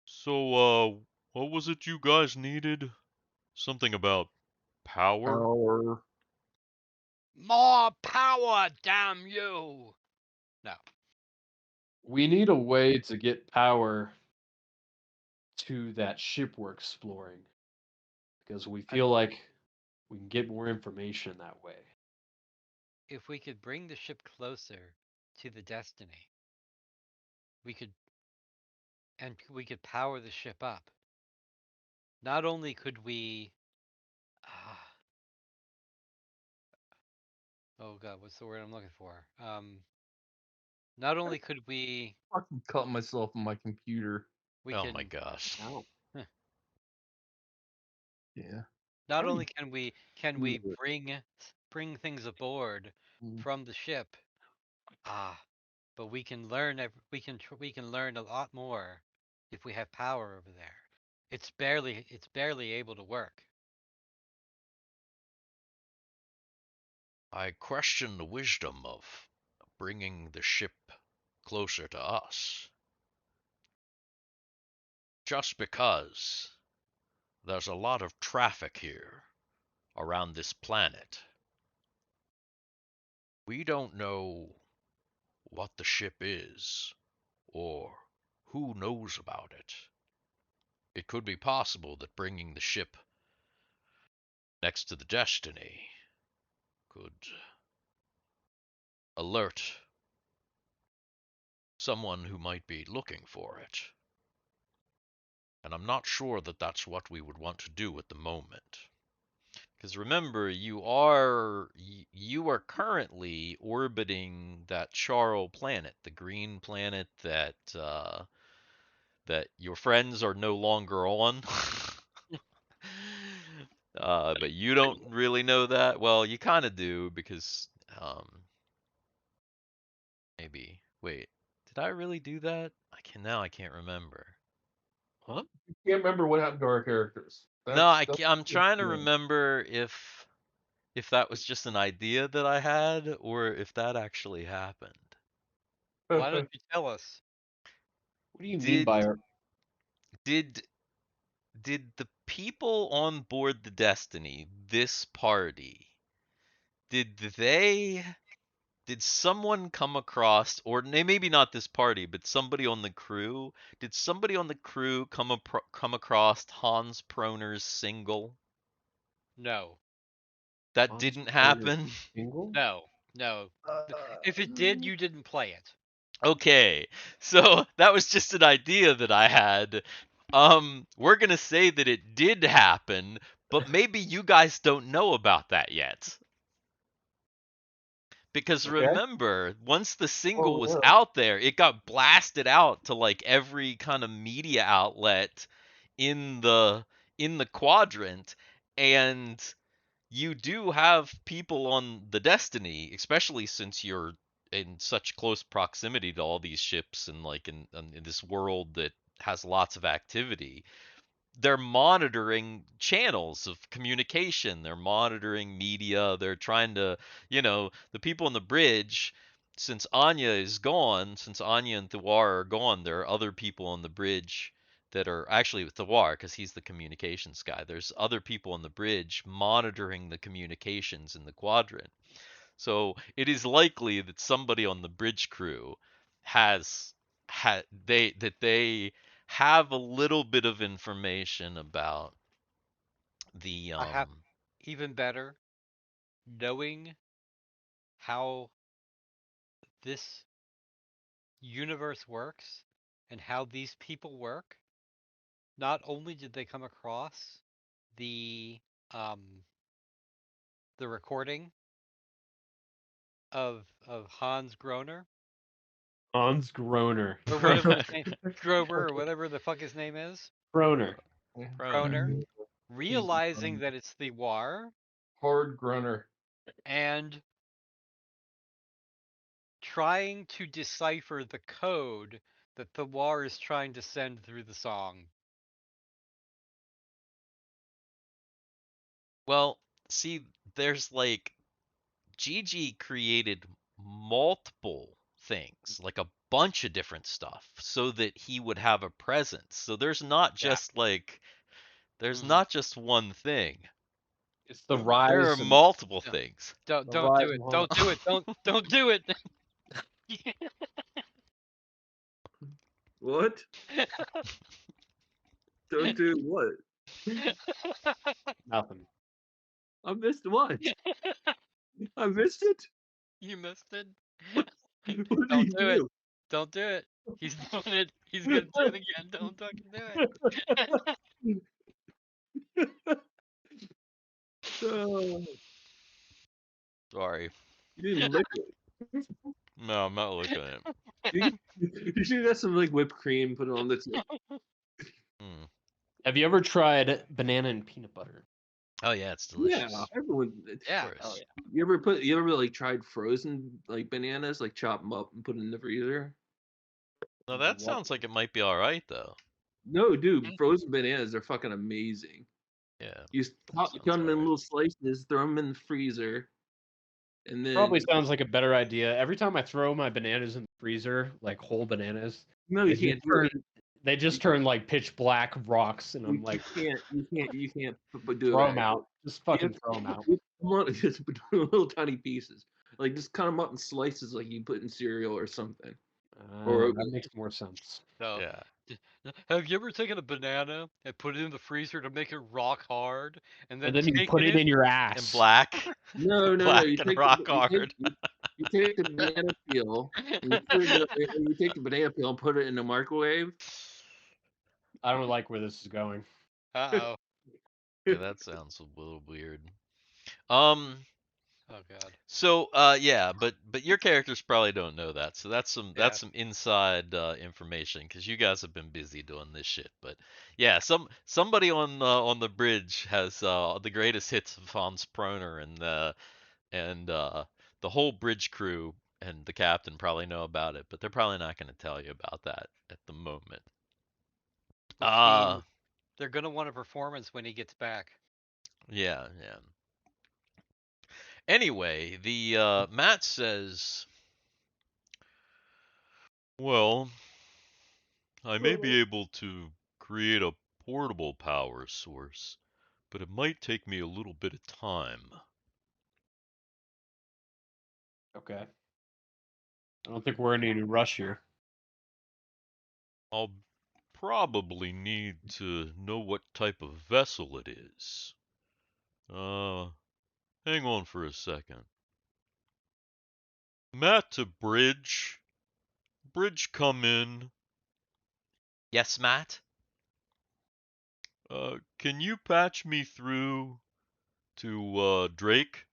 So, what was it you guys needed? Something about power? Power. More power, damn you! No. We need a way to get power to that ship we're exploring. Because we feel like we can get more information that way. If we could bring the ship closer to the Destiny, we could power the ship up. Not only could we oh god, what's the word I'm looking for? Not only could we I can cut myself on my computer. Oh my gosh. Yeah. Not only can we bring things aboard from the ship, but we can learn we can learn a lot more if we have power over there. It's barely able to work. I question the wisdom of bringing the ship closer to us. Just because there's a lot of traffic here around this planet. We don't know what the ship is or who knows about it. It could be possible that bringing the ship next to the Destiny could alert someone who might be looking for it. And I'm not sure that that's what we would want to do at the moment. Because remember, you are currently orbiting that Charl planet, the green planet that that your friends are no longer on. But you don't really know that. Well, you kind of do because maybe. Wait, did I really do that? I can't remember. Huh? You can't remember what happened to our characters. I'm trying to remember if that was just an idea that I had or if that actually happened. Why don't you tell us? What do you mean by our... Did the people on board the Destiny, this party, did someone come across, or maybe not this party, but somebody on the crew? Did somebody on the crew come across Hans Proner's single? No. That Hans didn't Proner's happen? single? No. If it did, you didn't play it. Okay, so that was just an idea that I had. We're gonna say that it did happen, but maybe you guys don't know about that yet. Because remember, once the single was out there, it got blasted out to like every kind of media outlet in the quadrant, and you do have people on the Destiny, especially since you're in such close proximity to all these ships and like in this world that has lots of activity. They're monitoring channels of communication. They're monitoring media. They're trying to, the people on the bridge, since Anya is gone, since Anya and Thawar are gone, there are other people on the bridge that are actually with Thawar because he's the communications guy. There's other people on the bridge monitoring the communications in the quadrant. So it is likely that somebody on the bridge crew they have a little bit of information about the I have even better, knowing how this universe works and how these people work, not only did they come across the recording of Hans Groner Hans Groner. or whatever his name, Grover or whatever the fuck his name is, Groner. Groner, realizing that it's the War Hard Grunner. and trying to decipher the code that the War is trying to send through the song. Well, see, there's like Gigi created multiple things, like a bunch of different stuff, so that he would have a presence. So there's not just like there's not just one thing. It's the Mm. rise. There are and- multiple Yeah. things. Don't The do rise it. and Don't do it. Don't do it. What? Don't do what? Nothing. I missed what? I missed it? You missed it. What did Don't he do it. do? Don't do it. He's doing it. He's gonna do it again. Don't fucking do it. Oh, Sorry. you didn't lick it. No, I'm not looking at it. You should have got some like whipped cream, put it on the tip. Hmm. Have you ever tried banana and peanut butter? Oh yeah, it's delicious. Yeah, everyone. Yeah. Of course. You ever like tried frozen like bananas, like chop them up and put it in the freezer? No, that sounds like it might be all right though. No, dude, frozen bananas are fucking amazing. Yeah. You cut Sounds them in alright. little slices, throw them in the freezer, and then Probably sounds like a better idea. Every time I throw my bananas in the freezer, like whole bananas, no, you can't do it. they just turn like pitch black rocks, and I'm You like, can't do throw it. them out. Just fucking throw them out. Just little tiny pieces. Like just cut them up in slices, like you put in cereal or something. Or That makes more sense. So, Yeah. have you ever taken a banana and put it in the freezer to make it rock hard, and then And then you put taken it in your And ass. black. no. Black You and take rock the, you hard. take, you take the banana peel and you put it in you take the banana peel and put it in the microwave. I don't like where this is going. Uh-oh. Yeah, that sounds a little weird. Oh god. So yeah, but your characters probably don't know that. So that's some Yeah. inside information because you guys have been busy doing this shit. But yeah, somebody on the bridge has the greatest hits of Hans Proner and the whole bridge crew and the captain probably know about it, but they're probably not going to tell you about that at the moment. Well, Steve, they're gonna want a performance when he gets back. Yeah. Anyway, the Matt says, well, I may be able to create a portable power source, but it might take me a little bit of time. Okay. I don't think we're in any rush here. I'll probably need to know what type of vessel it is. Hang on for a second. Matt to Bridge. Bridge, come in. Yes, Matt? Can you patch me through to Drake?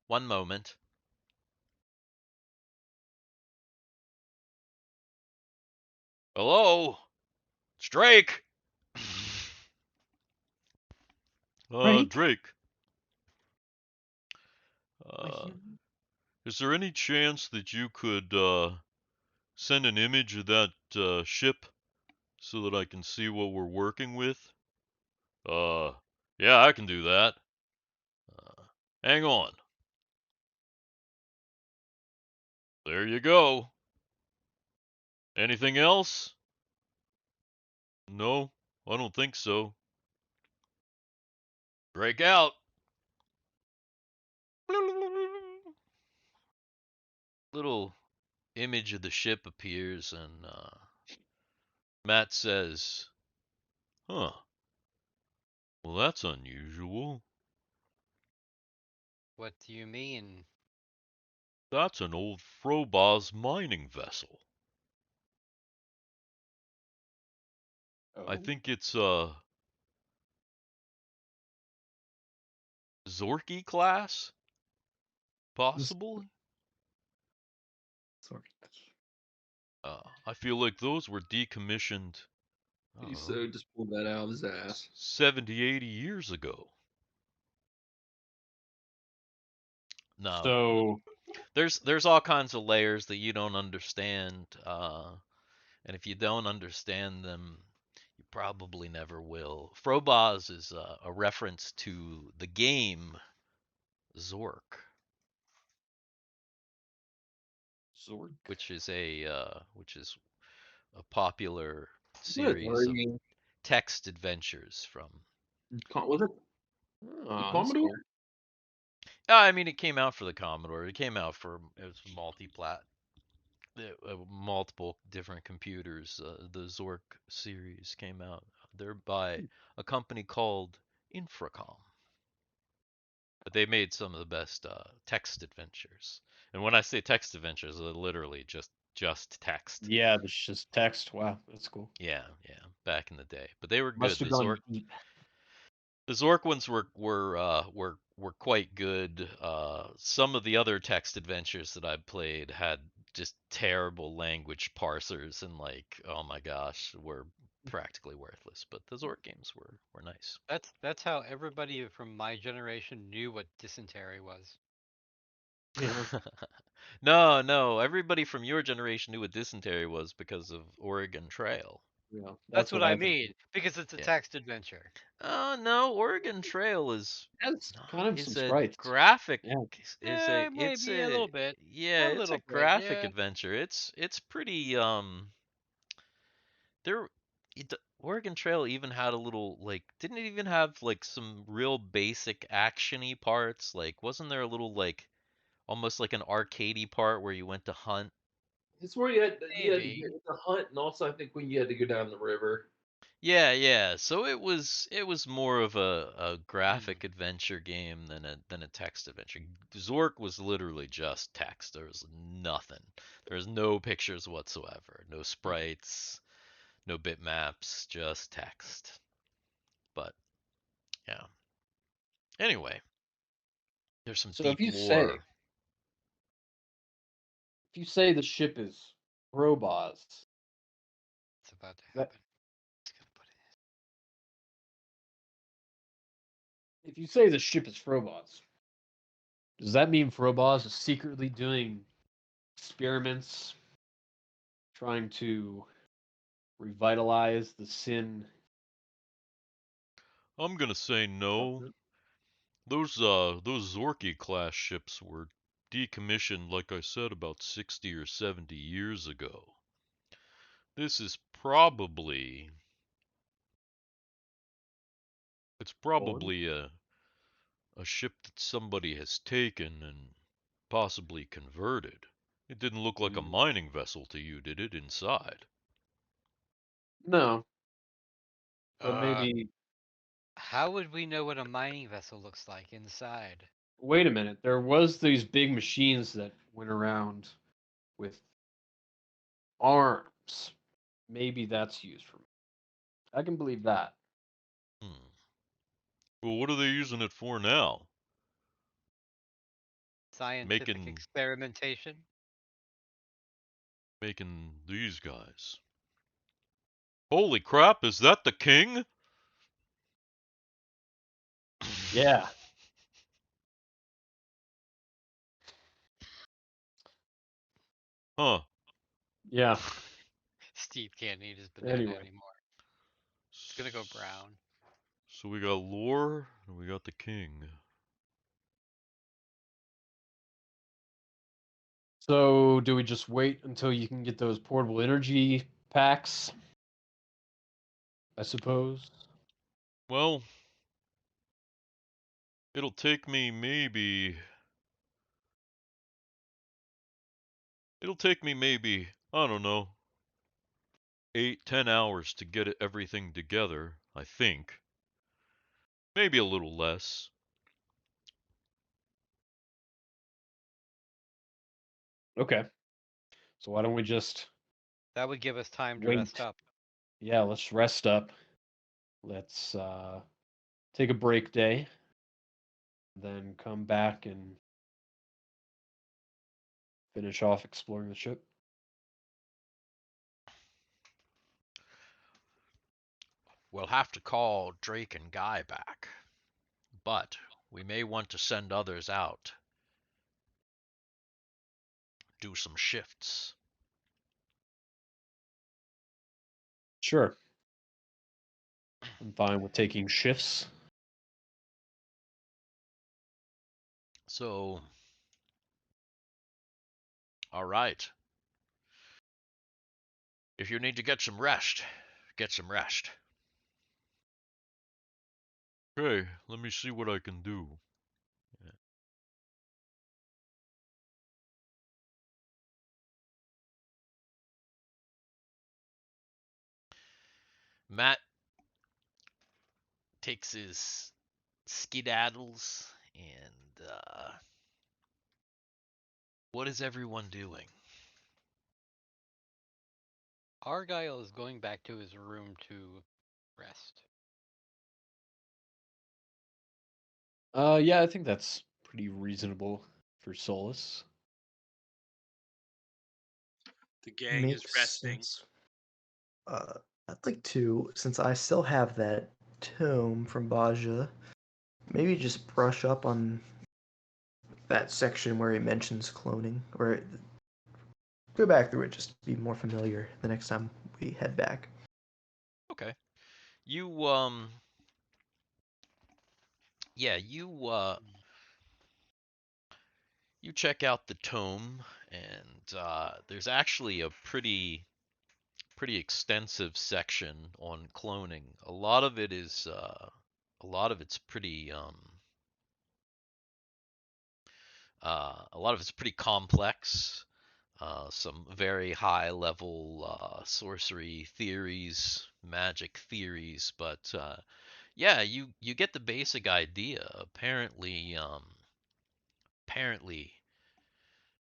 One moment. Hello? It's Drake. Drake. Is there any chance that you could send an image of that ship so that I can see what we're working with? Yeah, I can do that. Hang on. There you go. Anything else? No, I don't think so. Break out. Little image of the ship appears, and Matt says, huh. Well, that's unusual. What do you mean? That's an old Frobos mining vessel. I Oh. think it's Zorky class, possibly. Sorry. I feel like those were decommissioned. I He don't so know, just pulled that out of his ass. 70, 80 years ago. No, So there's all kinds of layers that you don't understand, and if you don't understand them, you probably never will. Frobos is a reference to the game Zork, Zork. which is a popular Good. series of text adventures from. Was it the Oh, that's Commodore? cool. I mean, it came out for the Commodore. It came out for it was multi-plat, multiple different computers. The Zork series came out. They're by a company called Infracom, but they made some of the best text adventures. And when I say text adventures, they're literally just text. Yeah, it's just text. Wow, that's cool. Yeah, back in the day. But they were Must good. have gone deep. The Zork ones were quite good. Some of the other text adventures that I played had just terrible language parsers and like, oh my gosh, were practically worthless. But the Zork games were nice. That's how everybody from my generation knew what dysentery was. Yeah, No, everybody from your generation knew what dysentery was because of Oregon Trail. yeah. That's what I think. mean, because it's a Yeah. text adventure. No, Oregon Trail is That's no, kind of some is a sprites. graphic Yeah. is a it's Maybe a little a bit. yeah, A it's a little bit, graphic yeah. adventure. It's pretty there the Oregon Trail even had a little like didn't it even have like some real basic actiony parts? Like wasn't there a little like almost like an arcadey part where you went to hunt? It's where you had to Maybe. get the hunt, and also I think when you had to go down the river. Yeah. So it was more of a Hmm. graphic adventure game than a text adventure. Zork was literally just text. There was nothing. There was no pictures whatsoever, no sprites, no bitmaps, just text. But yeah. Anyway, there's some So deep lore. if you say the ship is Frobos, It's about to that happen. Just gonna put it if you say the ship is Frobos, does that mean Frobos is secretly doing experiments, trying to revitalize the sin? I'm gonna say no. Continent? Those Zorky class ships were decommissioned, like I said, about 60 or 70 years ago. This is probably it's Go on. probably a ship that somebody has taken and possibly converted. It didn't look like a Mm. mining vessel to you, did it, inside? No, but Uh, maybe. how would we know what a mining vessel looks like inside? Wait a minute. There was these big machines that went around with arms. Maybe that's used for. I can believe that. Hmm. Well, what are they using it for now? Scientific Making experimentation? making these guys. Holy crap, is that the king? Yeah. Huh. Yeah. Steve can't eat his banana Anyway. anymore. It's gonna go brown. So we got lore and we got the king. So do we just wait until you can get those portable energy packs? I suppose. Well, it'll take me maybe. It'll take me maybe, I don't know, 8, 10 hours to get everything together, I think. Maybe a little less. Okay. So why don't we just That would give us time to wait? rest up. Yeah, let's rest up. Let's take a break day, then come back and finish off exploring the ship. We'll have to call Drake and Guy back, but we may want to send others out. Do some shifts. Sure. I'm fine with taking shifts. So, all right. If you need to get some rest, get some rest. Okay, let me see what I can do. Matt takes his skedaddles and what is everyone doing? Argyle is going back to his room to rest. Yeah, I think that's pretty reasonable for Solus. The gang is Makes resting. sense. I'd like to, since I still have that tome from Baja, maybe just brush up on that section where he mentions cloning, or go back through it just to be more familiar the next time we head back. Okay. You yeah, you check out the tome and there's actually a pretty extensive section on cloning. A lot of it's pretty a lot of it's pretty complex. Some very high level sorcery theories, magic theories, but yeah, you get the basic idea. Apparently,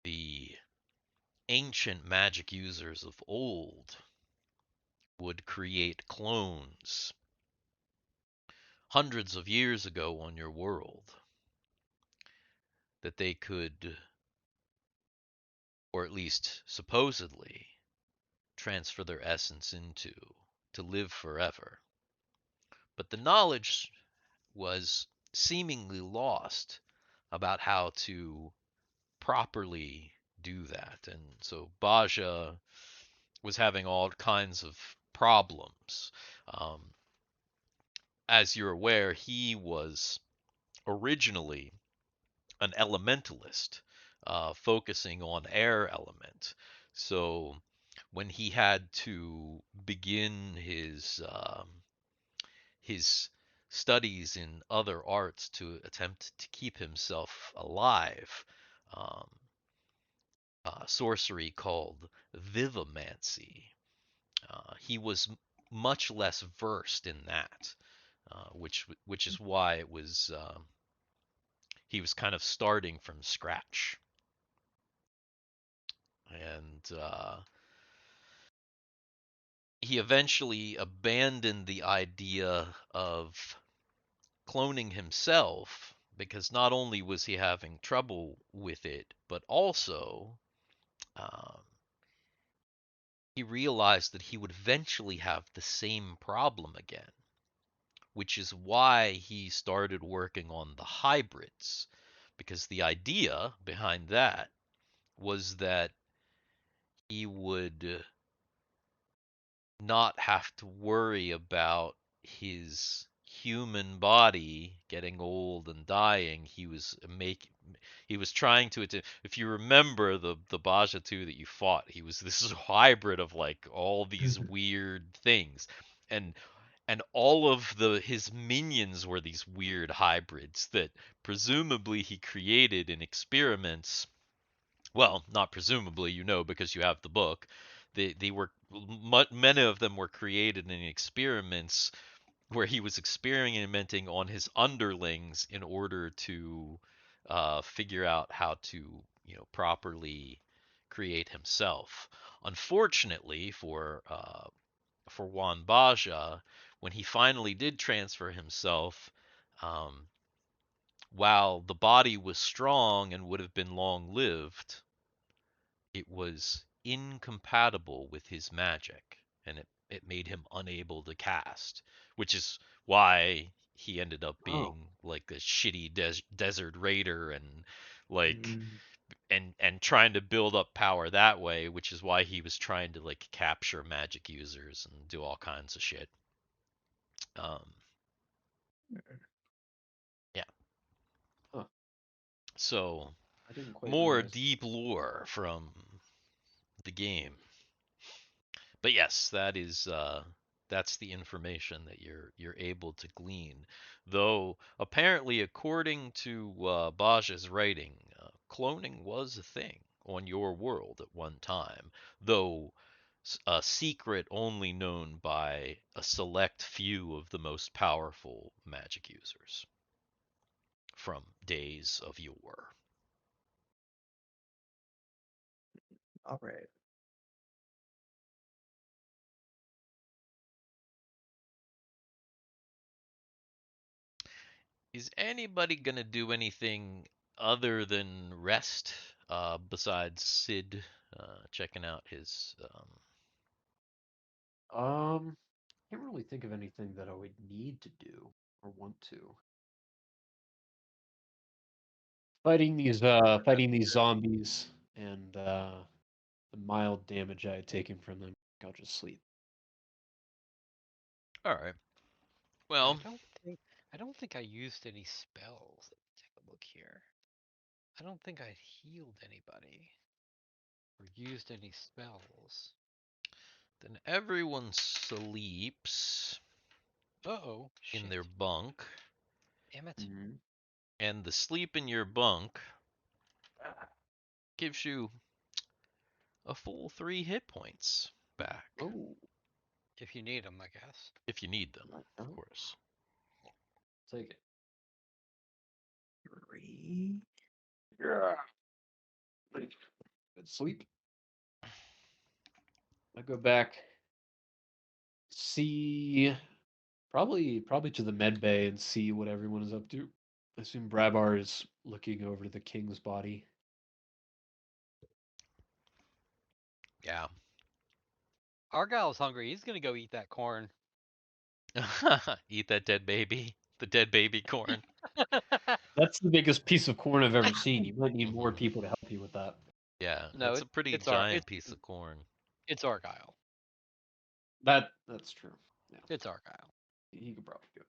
the ancient magic users of old would create clones hundreds of years ago on your world that they could, or at least supposedly, transfer their essence into to live forever. But the knowledge was seemingly lost about how to properly do that. And so Baja was having all kinds of problems. Um, as you're aware, he was originally an elementalist, focusing on air element. So when he had to begin his studies in other arts to attempt to keep himself alive, um, sorcery called vivomancy. He was much less versed in that, which is why he was kind of starting from scratch, and he eventually abandoned the idea of cloning himself because not only was he having trouble with it, but also um, he realized that he would eventually have the same problem again, which is why he started working on the hybrids. Because the idea behind that was that he would not have to worry about his human body getting old and dying. He was trying to if you remember the Baja 2 that you fought, he was this hybrid of like all these weird things. And all of his minions were these weird hybrids that presumably he created in experiments. Well, not presumably, because you have the book. They were many of them were created in experiments where he was experimenting on his underlings in order to figure out how to properly create himself. Unfortunately for Juan Baja, when he finally did transfer himself, while the body was strong and would have been long lived, it was incompatible with his magic, and it made him unable to cast, which is why he ended up being like a shitty desert raider and like and trying to build up power that way, which is why he was trying to like capture magic users and do all kinds of shit. Yeah. Huh. So I didn't quite more realize. deep lore from the game. But yes, that's the information that you're able to glean. Though apparently, according to Baja's writing, cloning was a thing on your world at one time, though a secret only known by a select few of the most powerful magic users from days of yore. All right. Is anybody gonna do anything other than rest, besides Sid checking out his? Can't really think of anything that I would need to do or want to. Fighting these zombies and the mild damage I had taken from them. I'll just sleep. All right. I Well, don't think I used any spells. Let me take a look here. I don't think I healed anybody or used any spells. then everyone sleeps Uh-oh, in shit. their bunk, Damn it. Mm-hmm. and the sleep in your bunk gives you a full 3 hit points back Oh, If you need them, I guess. if you need them, right of now. course. Take it. 3. Yeah. Good sleep. I go back, see probably to the med bay and see what everyone is up to. I assume Brabar is looking over the king's body. Yeah. Argyle's hungry. He's gonna go eat that corn. Eat that dead baby. The dead baby corn. That's the biggest piece of corn I've ever seen. You might need more Mhm. people to help you with that. Yeah, No, that's a pretty giant piece of corn. it's Argyle. That's true. Yeah, It's Argyle. he could probably do it.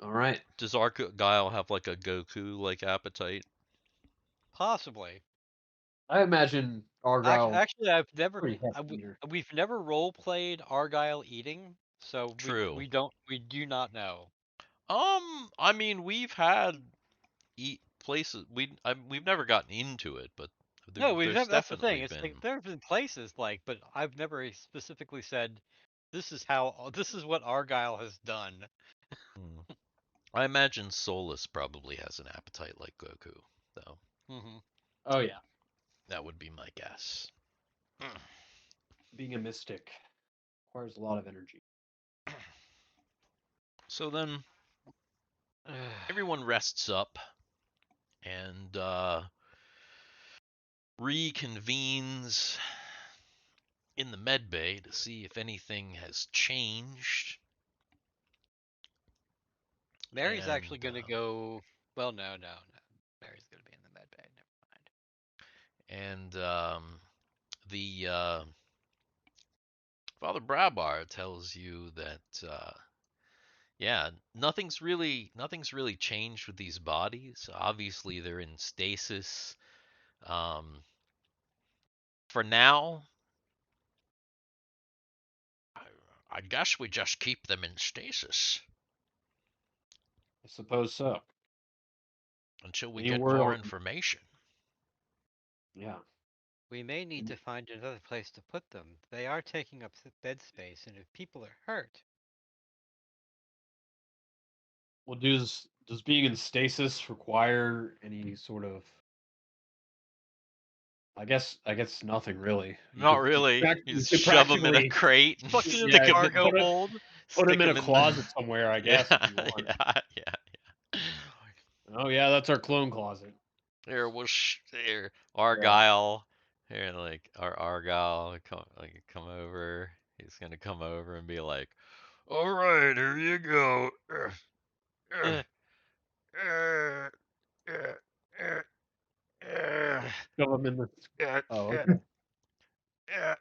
All right. Does Argyle have like a Goku like appetite? Possibly. I imagine Argyle Actually, pretty hefty eater. we've never role played Argyle eating, so True. we do not know. I mean, we've had eat places. We've never gotten into it, but No, we've there's never. That's the thing. definitely It's like been. there have been places like, but I've never specifically said, this is what Argyle has done. Hmm. I imagine Solus probably has an appetite like Goku, though. Mm-hmm. Oh yeah, That would be my guess. being a mystic requires a lot of energy. So then everyone rests up and reconvenes in the med bay to see if anything has changed. Mary's actually And gonna go. Well, no. Mary's gonna be in the med bay. Never mind. and the Father Brabar tells you that yeah, nothing's really changed with these bodies. Obviously, they're in stasis. Um, for now, I guess we just keep them in stasis I suppose so. until we Any get word more on? information. Yeah. We may need to find another place to put them. They are taking up bed space, and if people are hurt, Well, does being in stasis require any sort of I guess nothing really. Not could really. You you just could shove them in a practically crate and Fucking in stick the them yeah, cargo hold. put him in a the- closet somewhere, I guess, if you Yeah, want. yeah. Oh yeah, that's our clone closet. Here, here, Argyle. Here, like our Argyle come over. He's gonna come over and be like, "All right, here you go." Shove him in the. Oh, okay.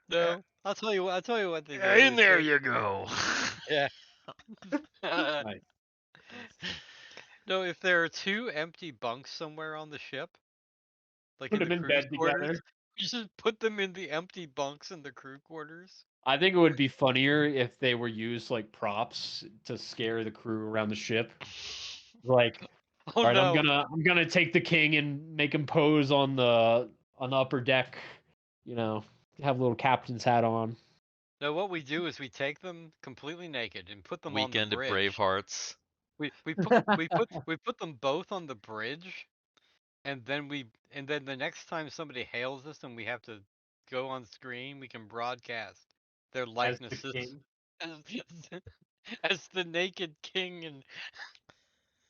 No, I'll tell you what they do. In is there they- you go. Yeah. Nice. No, if there are 2 empty bunks somewhere on the ship, like Put in them the in crew's bed quarters, together. you just put them in the empty bunks in the crew quarters. I think it would be funnier if they were used like props to scare the crew around the ship. Like, Oh all right, no. I'm gonna take the king and make him pose on the upper deck. You know, have a little captain's hat on. No, what we do is we take them completely naked and put them Weekend on at the bridge. Bravehearts. We put them both on the bridge, and then the next time somebody hails us and we have to go on screen, we can broadcast their As the likenesses king. as the naked king and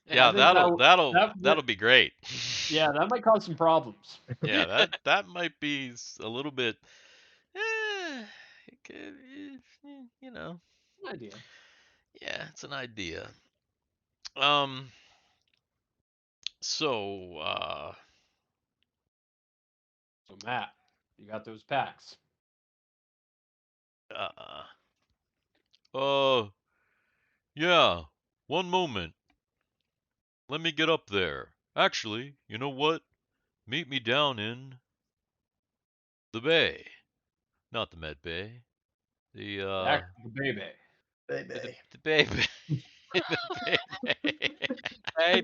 Yeah, think that'll be great. Yeah, that might cause some problems. Yeah, that might be a little bit. It could, you know. Idea. Yeah, it's an idea. Um. So, So Matt, you got those packs. yeah. One moment. Let me get up there. Actually, you know what? Meet me down in the bay. Not the med bay. The The baby. Baby. the bay bay. The bay bay. hey,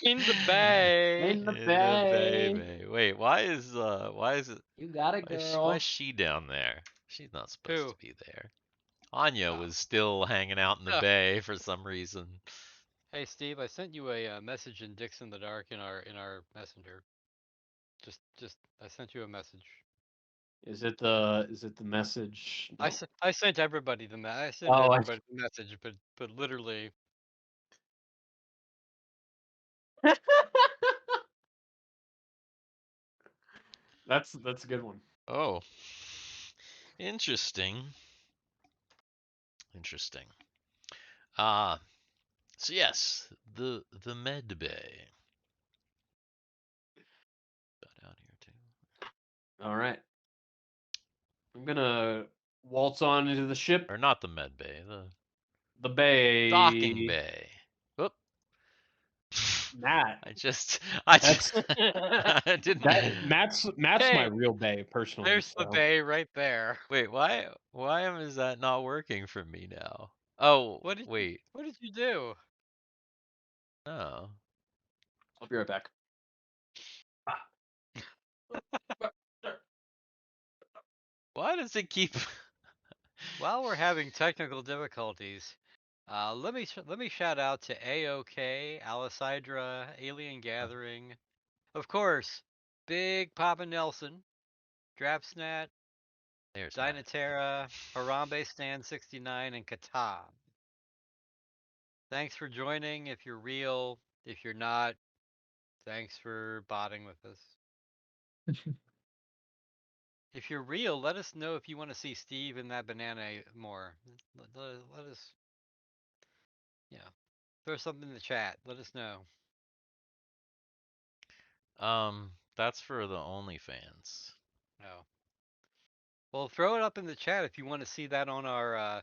in the bay. In the In the bay bay. bay. Wait, why is it You got it, why is she down there? She's not supposed Who? to be there. Anya was still hanging out in the Ugh. bay for some reason. Hey Steve, I sent you a message in Dix in the Dark in our messenger. Just I sent you a message. Is it the message? No. I sent everybody the I sent Oh, everybody the message, but literally. That's a good one. Oh. Interesting. Interesting. So yes, the med bay. Down here too. All right. I'm gonna waltz on into the ship. Or not the med bay, The bay. docking bay. Whoop. Matt. I just That's I didn't Matt's Hey, my real bay personally. There's the so. bay right there. Wait, why is that not working for me now? Oh, wait. What did you do? No. I'll be right back. Why does it keep While we're having technical difficulties, let me shout out to AOK, Alicidra, Alien Gathering, of course, Big Papa Nelson, Drapsnat, There's mine. Dynaterra, Harambe Stand 69, and Kata. Thanks for joining. If you're real, if you're not, thanks for botting with us. If you're real, let us know if you want to see Steve and that banana more. Let us, throw something in the chat. Let us know. That's for the OnlyFans. Oh. Well, throw it up in the chat if you want to see that on our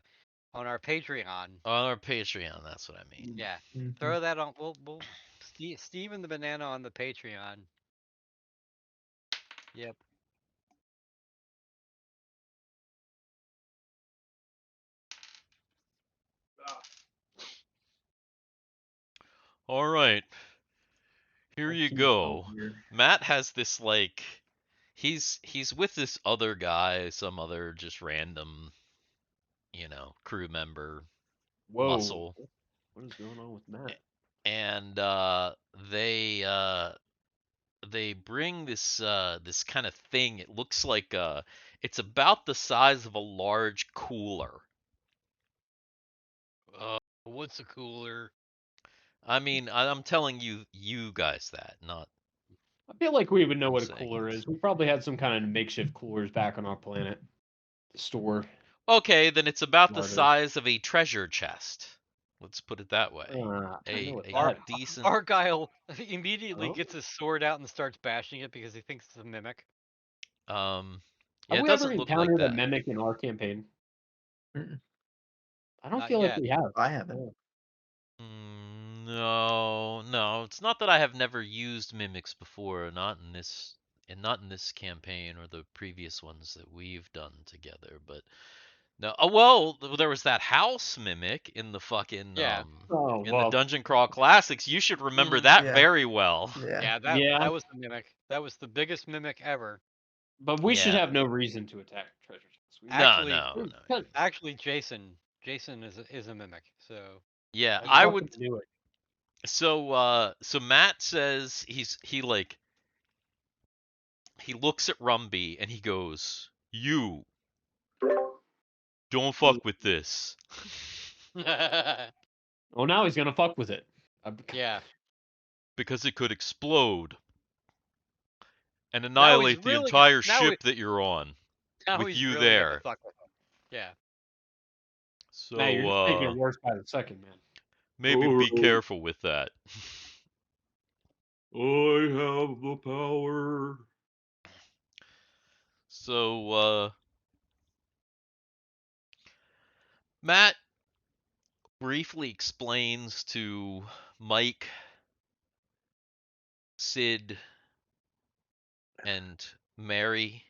Patreon. On our Patreon, that's what I mean. Yeah. Mm-hmm. Throw that on. We'll Steve and the banana on the Patreon. Yep. All right. Here you go. Matt has this like he's with this other guy, some other just random, crew member, Whoa. muscle. What is going on with Matt? And they they bring this this kind of thing. It looks like it's about the size of a large cooler. What's a cooler? I mean, I'm telling you guys that, not. I feel like we would know I'm what a saying cooler it's- is. We probably had some kind of makeshift coolers back on our planet. Store. Okay, then it's about the Smarter. size of a treasure chest. Let's put it that way. I know what A that is. decent. Argyle immediately Oh. gets his sword out and starts bashing it because he thinks it's a mimic. Yeah, Have it we ever doesn't look like encountered a that. mimic in our campaign? Mm-mm. I don't Not feel like yet. we have. I haven't. No. It's not that I have never used mimics before, not in this campaign or the previous ones that we've done together. But no. Oh well, there was that house mimic in the fucking Yeah. Oh, in the well, Dungeon Crawl Classics. You should remember Mhm. that Yeah. very well. Yeah. Yeah, yeah, that was the mimic. That was the biggest mimic ever. but we should Yeah. have no reason to attack treasure chests. We- Actually- No. Actually, Jason is a mimic. So Yeah, I I fucking would. knew it. So Matt says he looks at Rumby and he goes, "You don't fuck with this." Oh, now he's gonna fuck with it. yeah. Because it could explode and Now he's annihilate the really entire now ship that you're on now with he's you really gonna there. fuck with him. Yeah. Man, you're just making So it worse by the second, man. maybe be careful with that. I have the power. So Matt briefly explains to Mike, Sid, and Mary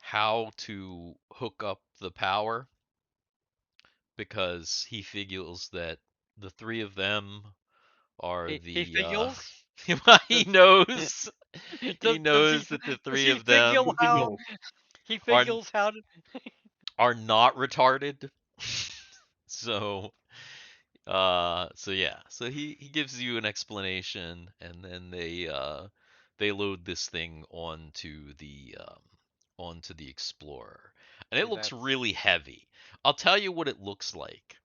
how to hook up the power because he feels that the three of them are He the figures? he knows Does that the does three he of them figure how he are figures how to are not retarded. So yeah. So he gives you an explanation and then they load this thing onto the Explorer. And it See, looks that's really heavy. I'll tell you what it looks like.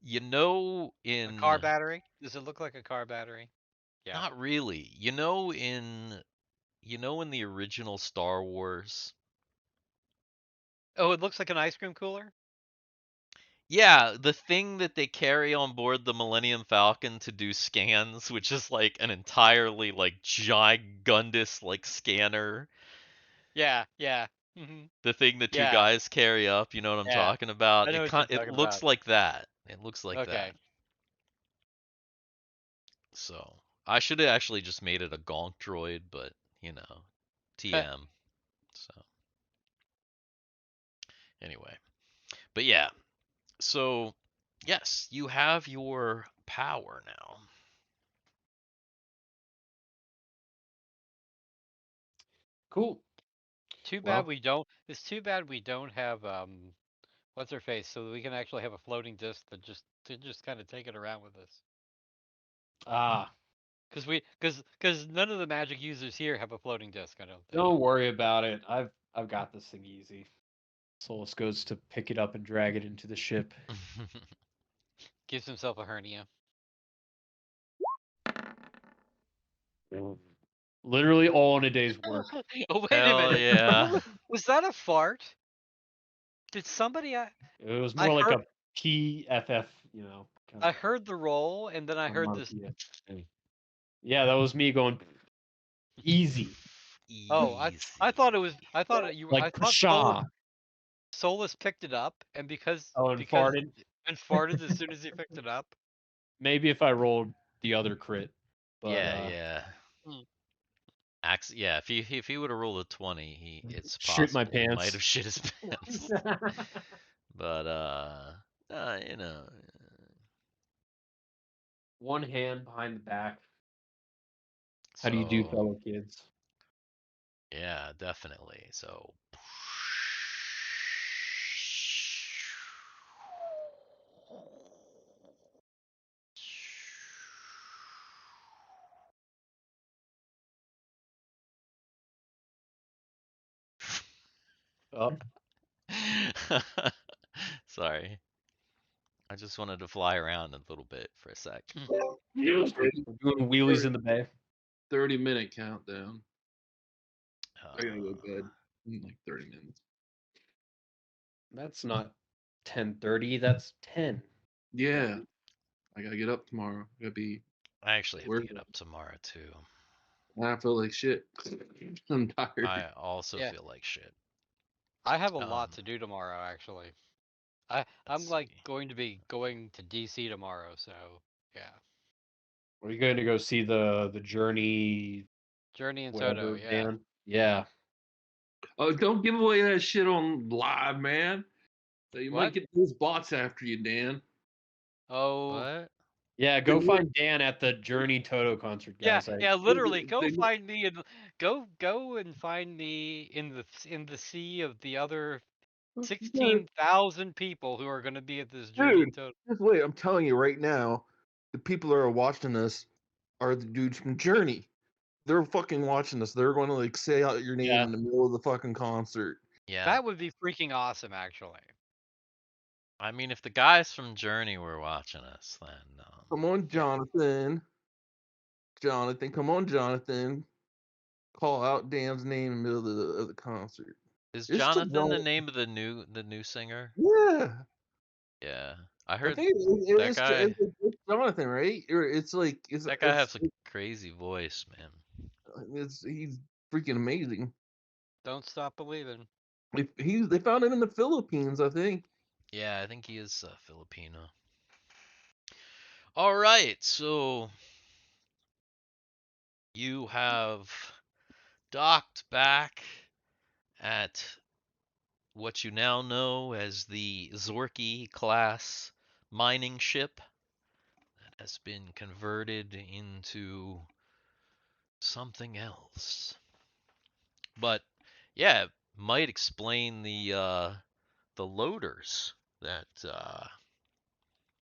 You know a in car battery? Does it look like a car battery? Yeah. Not really. You know in the original Star Wars. Oh, it looks like an ice cream cooler? Yeah, the thing that they carry on board the Millennium Falcon to do scans, which is like an entirely like gigundous like scanner. Yeah, yeah. Mhm. The thing that two Yeah. guys carry up, you know what I'm Yeah. talking about? I know what you're It talking looks about. like that. It looks like Okay. that. So I should have actually just made it a gonk droid, but you know, TM. So anyway, but yeah. So yes, you have your power now. Cool. Too Well. bad we don't. It's too bad we don't have what's her face so that we can actually have a floating disc that just kind of take it around with us. Ah, Because none of the magic users here have a floating disc. I don't think. don't worry about it. I've got this thing easy. Solus goes to pick it up and drag it into the ship. Gives himself a hernia. Literally all in a day's work. Oh wait a Hell minute. yeah. Was that a fart? Did somebody? It was I more like heard- a PFF, kind I of heard the roll, and then I heard this. onomatopoeia. Yeah, that was me going easy. Oh, I thought it was. I thought you. I Like thought pshaw. Solus picked it up, and because And because farted. and farted as soon as he picked it up. Maybe if I rolled the other crit. But, Yeah. Hmm. Yeah, if he would have rolled a 20, it's Shit my possible he might pants. have shit his pants. But you know, One hand behind the back. How do you do, so, fellow kids? Yeah, definitely. So Oh, Sorry. I just wanted to fly around a little bit for a sec. we're doing wheelies in the bay. 30-minute countdown. Uh, I gotta go to bed in like 30 minutes. That's not 10:30. That's 10. Yeah, I gotta get up tomorrow. I gotta be. I actually have to Work. get up tomorrow too. I feel like shit. I'm tired. I also Yeah. feel like shit. I have a Um, lot to do tomorrow, actually. let's I'm like see. going to be going to DC tomorrow, so yeah. Are you going to go see the Journey Journey and Soto, whatever yeah. band? Yeah. Oh, don't give away that shit on live, man. You What? might get those bots after you, Dan. Oh, What? Yeah, go find Dan at the Journey Toto concert, yeah, guys. yeah. Literally, go They- find me and go and find me in the sea of the other 16,000 people who are going to be at this Journey Dude, and Soto. just wait. I'm telling you right now, the people that are watching this are the dudes from Journey. They're fucking watching this. They're going to like say out your name Yeah. in the middle of the fucking concert. Yeah. That would be freaking awesome, actually. I mean, if the guys from Journey were watching us, then Come on, Jonathan. Jonathan, come on, Jonathan. Call out Dan's name in the middle of the concert. is It's still Jonathan the Jonathan. name of the new singer? Yeah. Yeah, I I heard think that guy. it's Jonathan, right? Or it's like That guy has a crazy voice, man. he's freaking amazing. Don't stop believing. They found him in the Philippines, I think. Yeah, I think he is Filipino. All right, so you have docked back at what you now know as the Zorky class mining ship that has been converted into something else. But yeah, it might explain the loaders that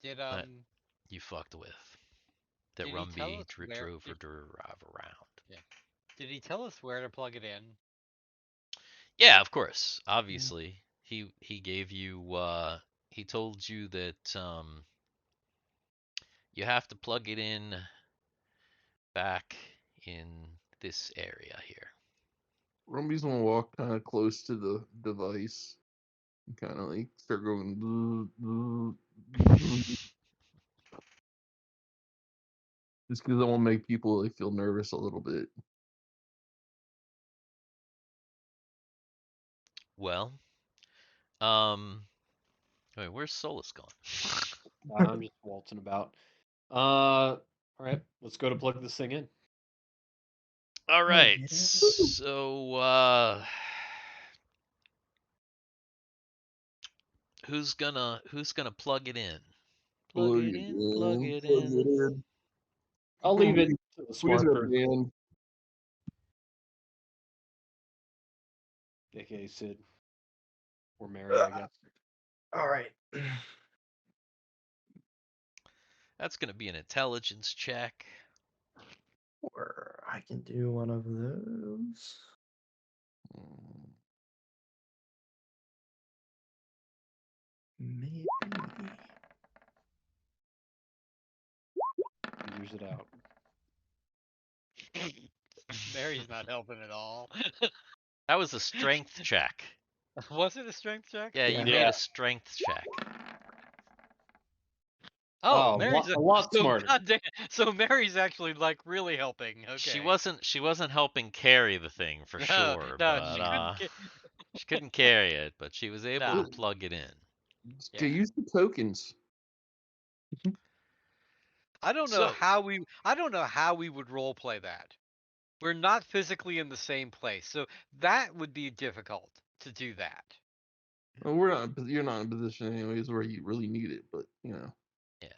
Did that you fucked with. That Did he tell Rumby us where? drove her drive around. Yeah. Did he tell us where to plug it in? Yeah, of course. Obviously, he gave you he told you that you have to plug it in back in this area here. Rumby's gonna walk kind of close to the device and kind of like start going. Just because I want to make people like feel nervous a little bit. Well, wait, where's Solus gone? I'm just waltzing about. All right, let's go to plug this thing in. All right, yeah. so who's gonna plug it in? Plug it in, plug it in. I'll leave it to the Who's smart our person, band? aka Sid or Mary, I guess. All right. That's gonna be an intelligence check. Or I can do one of those. Maybe. Figures it out. Mary's not helping at all. That was a strength check. Was it a strength check? Yeah, you made a strength check. Oh, Oh, Mary's a lot so smarter. goddamn. So Mary's actually like really helping. Okay. She wasn't helping carry the thing for sure, No, but she she couldn't carry it, but she was able Nah. to plug it in. To use the tokens. I don't know how we would role play that. We're not physically in the same place, so that would be difficult to do that. Well, you're not in a position anyways where you really need it, but you know. Yeah.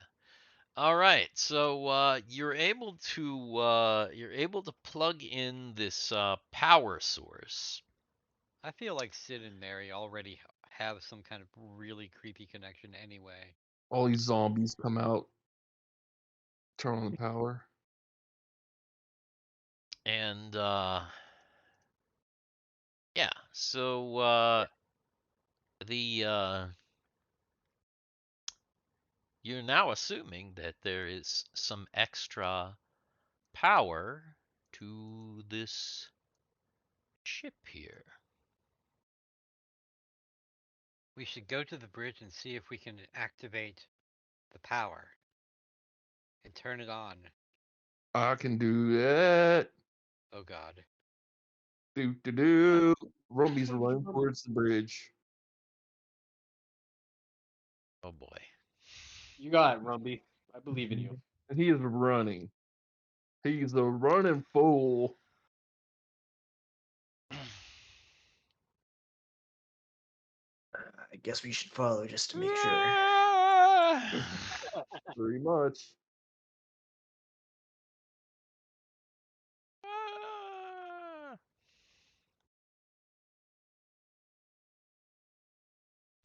All right. So you're able to plug in this power source. I feel like Sid and Mary already have some kind of really creepy connection anyway. All these zombies come out, turn on the power. And yeah, so you're now assuming that there is some extra power to this ship here. We should go to the bridge and see if we can activate the power and turn it on. I can do that. Oh God. Do. Rummy's running towards the bridge. Oh boy. You got it, Rumby. I believe in you. And he is running. He's a running fool. I guess we should follow just to make sure. Very much.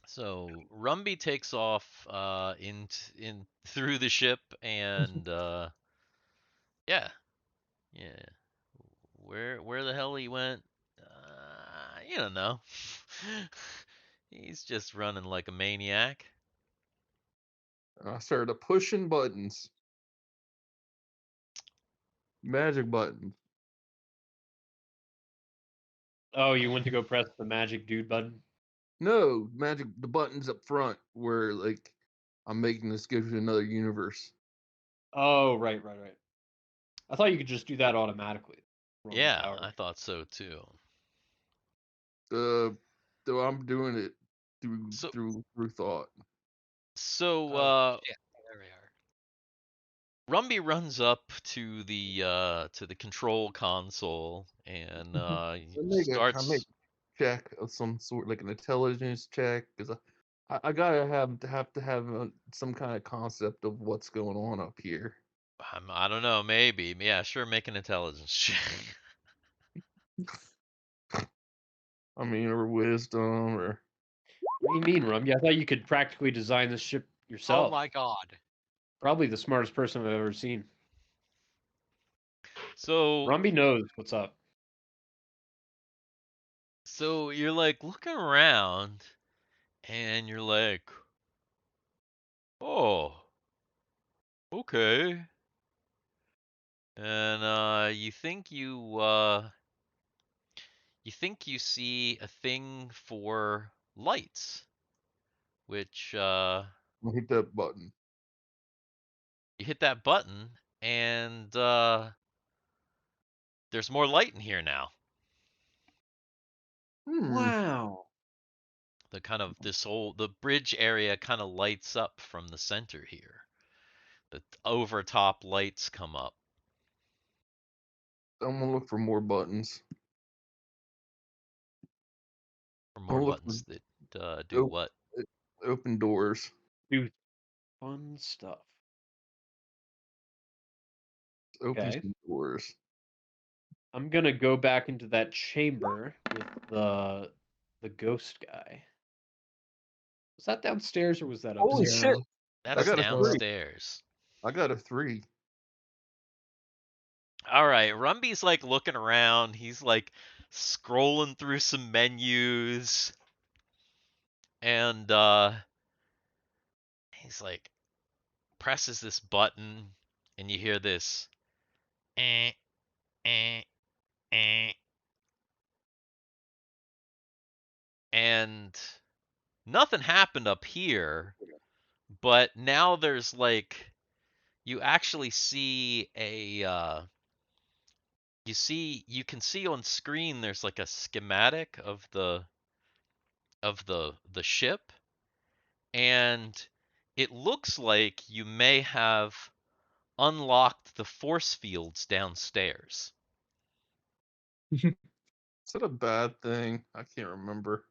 So Rumby takes off in through the ship and yeah. Where the hell he went? You don't know. He's just running like a maniac. I started pushing buttons. Magic button. Oh, you went to go press the magic dude button? No, magic. The buttons up front where like I'm making this go to another universe. Oh, right. I thought you could just do that automatically. From the Yeah, tower. I thought so too. Though I'm doing it So through thought. so Oh, shit. There we are. Rumby runs up to the control console and I make starts. a check of some sort, like an intelligence check, because I gotta have some kind of concept of what's going on up here. I don't know, maybe. Yeah, sure, make an intelligence check. I mean, or wisdom, or What do you mean, Rumby? I thought you could practically design this ship Oh yourself. my God. Probably the smartest person I've ever seen. So Rumby knows what's up. so you're like looking around and you're like, "Oh, okay." And you think you see a thing for lights, which I hit that button. you hit that button and there's more light in here now. Wow. The bridge area kind of lights up from the center here. The overtop lights come up. I'm gonna look for more buttons. For I'm more gonna look buttons that do for what? open doors. Do fun stuff. Open Okay. some doors. I'm gonna go back into that chamber with the ghost guy. Was that downstairs or was that Holy upstairs? shit! I That's got a 3. downstairs. I got a 3. All right, Rumby's like looking around. He's like scrolling through some menus, and he's like presses this button, and you hear this, eh, eh, eh, and nothing happened up here, but now there's like you actually see you can see on screen there's like a schematic of the ship, and it looks like you may have unlocked the force fields downstairs. Is that a bad thing? I can't remember.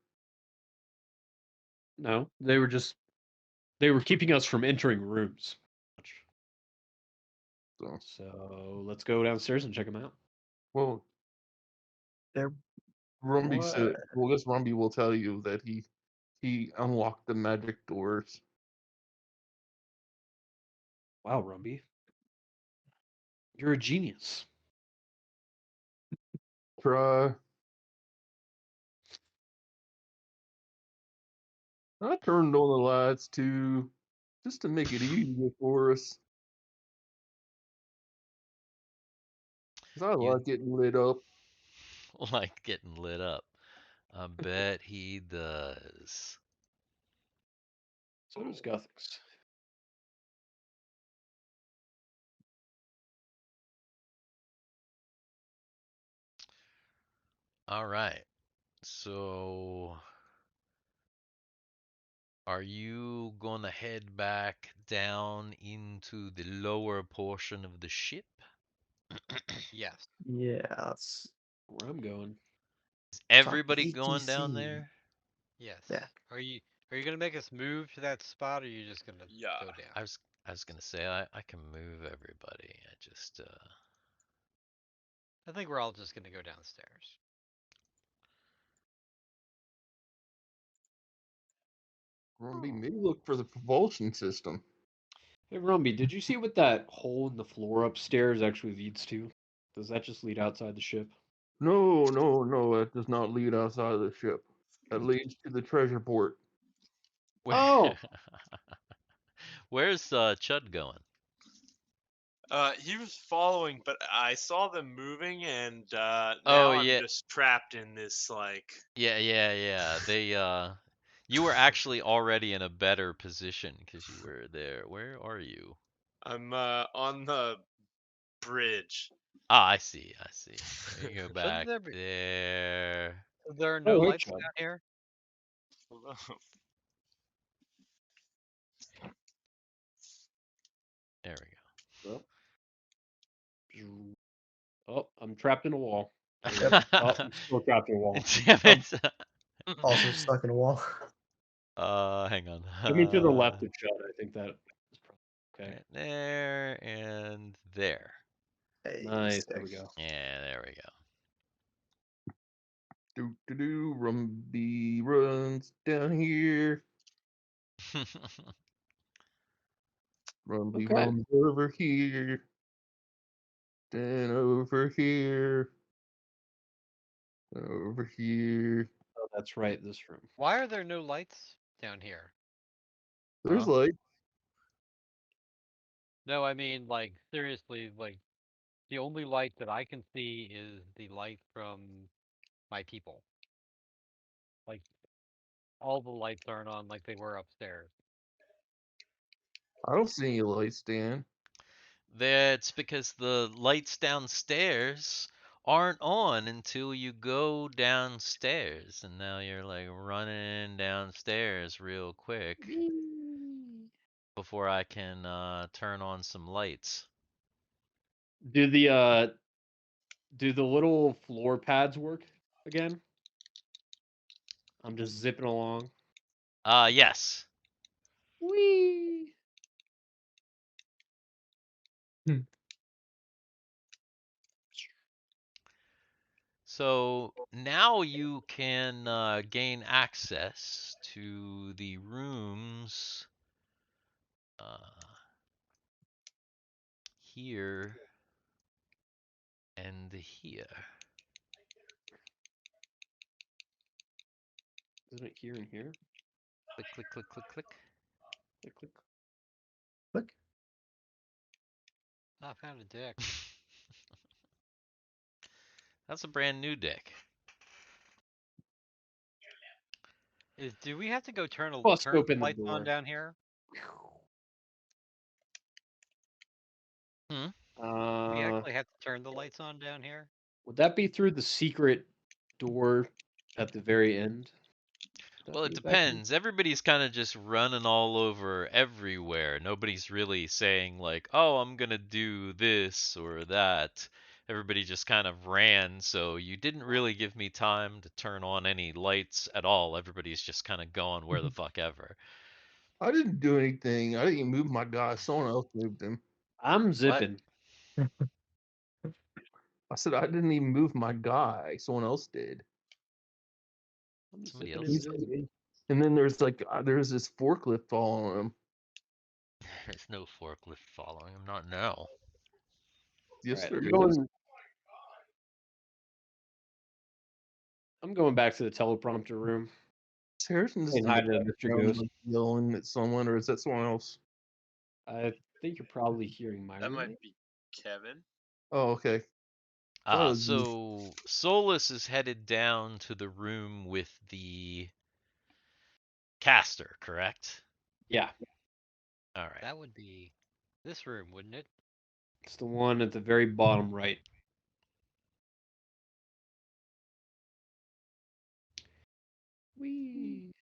No, they were keeping us from entering rooms. So, So let's go downstairs and check them out. well, There Rumby was. said. Well, I guess Rumby will tell you that he unlocked the magic doors. Wow, Rumby. You're a genius. Try. I turned on the lights too, just to make it easier for us. 'Cause I You like getting lit up. like getting lit up. I bet he does. So does Guthix. All right. So, are you gonna head back down into the lower portion of the ship? Yes. Yeah, that's Where I'm going. Is talk to everybody going down ATC. there? Yes. Yeah. Are you gonna make us move to that spot, or are you just gonna Yeah. go down? I was gonna say I can move everybody. I just I think we're all just gonna go downstairs. Maybe look for the propulsion system. Hey, Rumby, did you see what that hole in the floor upstairs actually leads to? Does that just lead outside the ship? No, that does not lead outside of the ship. That leads to the treasure port. where Oh, where's Chud going? He was following, but I saw them moving, and Oh now I'm yeah, just trapped in this like. yeah. They you were actually already in a better position because you were there. Where are you? I'm on the bridge. Ah, I see. There you go Shouldn't back there be? there. There are no oh, hey, lights Chud. down here. There we Oh. Oh, I'm trapped in a wall. go. Oh, I'm still trapped in a wall. Damn I'm it. also stuck in a wall. Hang on. Give me to the left of Chud. I think that is probably okay. Right there and there. Hey, Nice. There we sick. go. Yeah, there we Rumby runs down here. go. Rumby Okay. runs over here. Then over here. Over here. Oh, that's right. This room. Why are there no lights down here? There's Huh? light. No, I mean, like, seriously, like, the only light that I can see is the light from my people. Like, all the lights aren't on like they were upstairs. I don't see any lights, Dan. That's because the lights downstairs aren't on until you go downstairs. And now you're like running downstairs real quick before I can turn on some lights. Do the little floor pads work again? I'm just zipping along. Yes. Whee! So now you can gain access to the rooms here and here. Isn't it here and here? Click, click, click, click, click. Click, click. Look. I found a dick. That's a brand new deck. Do we have to go turn Bust the open the lights on door. down here? Hmm? We Uh, actually have to turn the lights on down here? would that be through the secret door at the very end? Would that Well, it be back here? depends. Everybody's kind of just running all over everywhere. Nobody's really saying, like, oh, I'm going to do this or that. Everybody just kind of ran, so you didn't really give me time to turn on any lights at all. Everybody's just kind of going where the fuck ever. I didn't do anything. I didn't even move my guy. Someone else moved him. I'm zipping. I said I didn't even move my guy. Someone else did. I'm Somebody zipping else and He's- did? zooming. And then there's this forklift following him. There's no forklift following him, not now. Yes, Alright, there I'm is. I'm going back to the teleprompter room. Is Harrison just Saying in hi the to Mr. background, Ghost. like, yelling at someone, or is that someone else? I think you're probably hearing my That roommate. might be Kevin. Oh, okay. Thought it was me. So Solus is headed down to the room with the caster, correct? Yeah, All right. That would be this room, wouldn't it? it's the one at the very bottom right. Whee.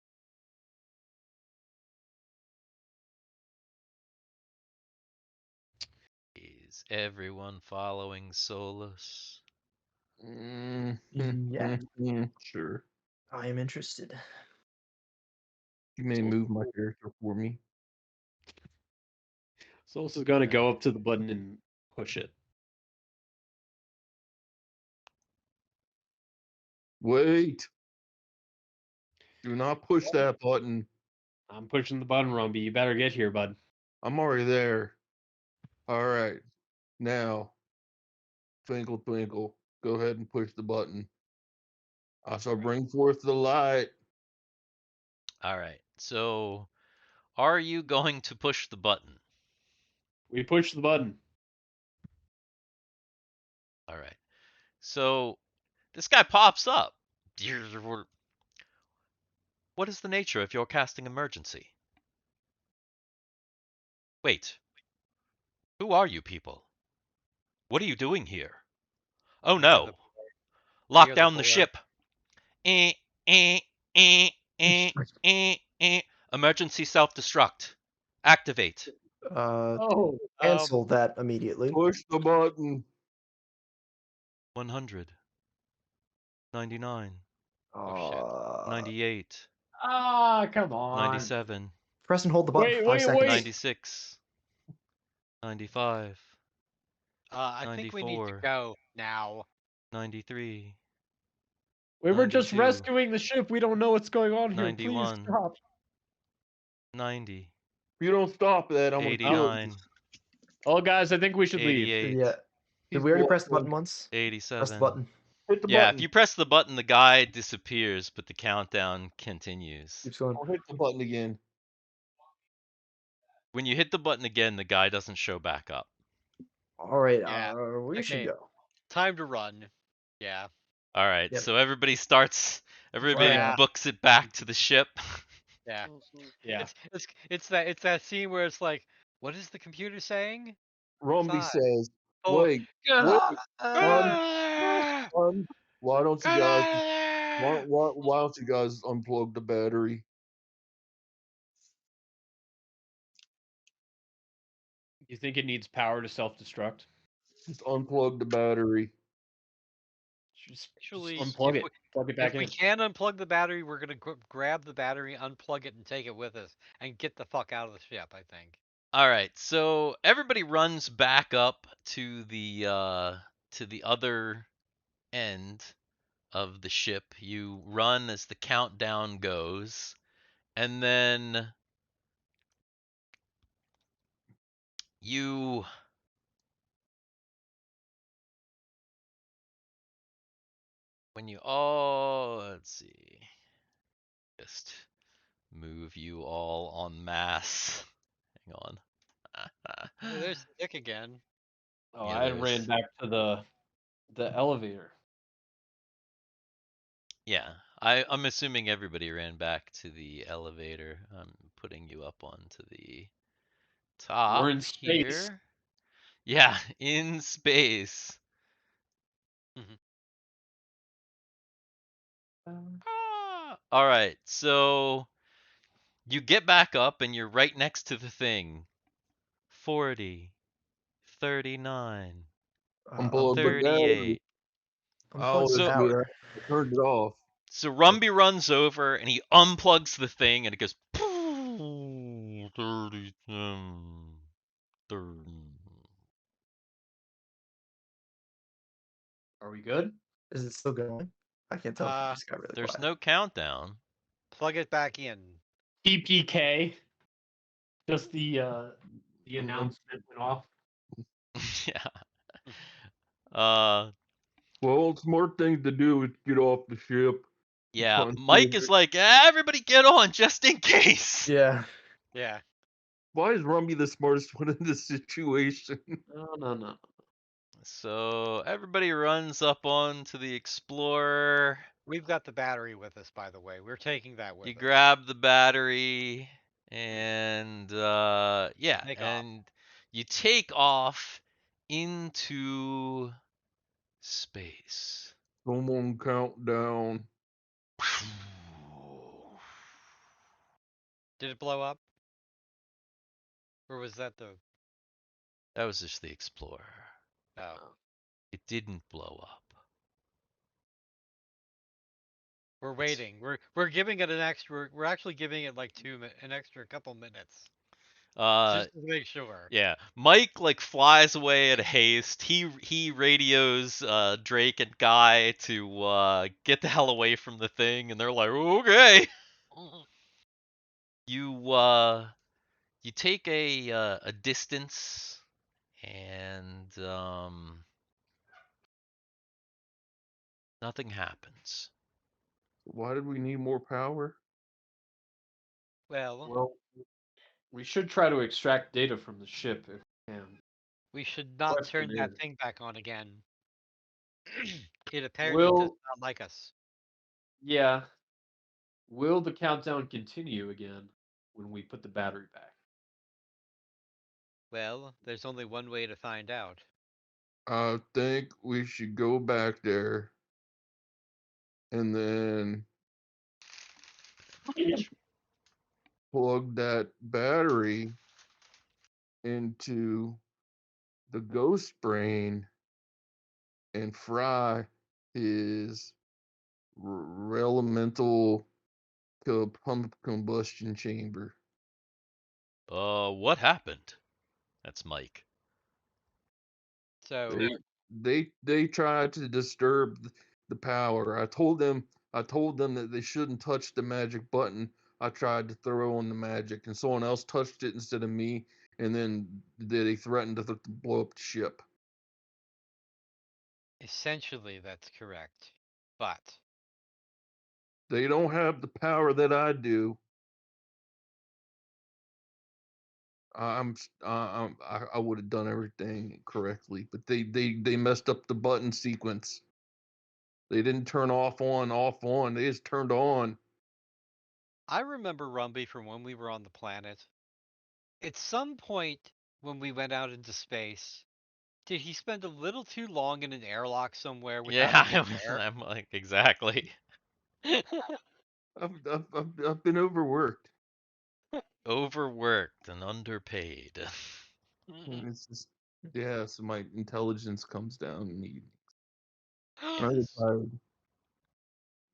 Is everyone following Solus? Yeah. Sure. I am interested. You may move my character for me. Solus is gonna go up to the button and push it. Wait. Do not push that button. I'm pushing the button, Rumby. You better get here, bud. I'm already there. All right. Now, twinkle, twinkle. Go ahead and push the button. I shall bring forth the light. All right. So, are you going to push the button? We push the button. All right. So, this guy pops up. What is the nature of your casting emergency? Wait. Who are you people? What are you doing here? Oh We are the no. Lock are the down the four. ship. Eh, eh, eh, eh, eh, eh. Emergency self-destruct. Activate. Oh, Cancel that immediately. Push the button. 100. 99. Oh shit. 98. come on. 97. Press and hold the button for 5 seconds. 96. 95. I think we need to 94. go now. 93. We were just 92. rescuing the ship. We don't know what's going on here. Please 91. stop. 90. If you don't stop that, I'm going to kill you. 89. Oh, guys, I think we should leave. 88. Yeah. Did we already press the button once? Press 87. the button. Hit the Yeah, button. if you press the button, the guy disappears, but the countdown continues. Keeps going. I'll hit the button again. When you hit the button again, the guy doesn't show back up. All right. Yeah. We should Okay. go. Time to run. Yeah. All right, Yep. so everybody Yeah. books it back to the ship. Yeah. Yeah. It's that scene where it's like, what is the computer saying? Rumby 5, says, 4. wait, wait, son, why don't you guys, why don't you guys unplug the battery? You think it needs power to self-destruct? Just unplug the battery. Just Actually, unplug it. Plug it back If we in. can unplug the battery, we're gonna grab the battery, unplug it, and take it with us, and get the fuck out of the ship. I think. All right, so everybody runs back up to the other end of the ship. You run as the countdown goes, and then you let's see. Just move you all en masse. Hang on. Oh, there's Dick again. Oh, Yeah, I ran back to the elevator. Yeah, I'm assuming everybody ran back to the elevator. I'm putting you up onto the top We're in space. here. Yeah, in space. All right, so you get back up and you're right next to the thing. 40, 39, Unplug the battery. 38. Oh, Unplug the it's battery. good. I turned it off. So Rumby runs over and he unplugs the thing and it goes 30. Are we good? Is it still going? I can't tell if it just got really There's quiet. no countdown. Plug it back in. TPK. Just the announcement went off. Yeah. Well, smart thing to do is get off the ship. Yeah, Punch Mike it. is like, everybody get on just in case. Yeah. Yeah. Why is Rumby the smartest one in this situation? No. So everybody runs up onto the Explorer. We've got the battery with us, by the way. We're taking that with You us. grab the battery, and yeah, Take off. and you take off into space. Come on, countdown. Did it blow up? Or was that the... That was just the Explorer. Oh. It didn't blow up. We're waiting. We're giving it an extra... We're actually giving it like an extra couple minutes. Just to make sure. Yeah, Mike like flies away at haste. He radios Drake and Guy to get the hell away from the thing, and they're like, okay. You take a distance, and nothing happens. Why did we need more power? Well, We should try to extract data from the ship if we can. we should not Question turn that is- thing back on again. It apparently does Will not like us. yeah. Will the countdown continue again when we put the battery back? Well, there's only one way to find out. I think we should go back there and then plug that battery into the ghost brain and fry his elemental pump combustion chamber. What happened? That's Mike. So, They tried to disturb the power. I told them that they shouldn't touch the magic button. I tried to throw on the magic, and someone else touched it instead of me, and then they threatened to blow up the ship. essentially, that's correct. But, They don't have the power that I do. I would have done everything correctly, but they messed up the button sequence. They didn't turn off on. They just turned on. I remember Rumby from when we were on the planet. At some point when we went out into space, did he spend a little too long in an airlock somewhere without Yeah, being there? I'm like, exactly. I've been overworked. Overworked and underpaid. And it's just so my intelligence comes down in the evening. I get tired.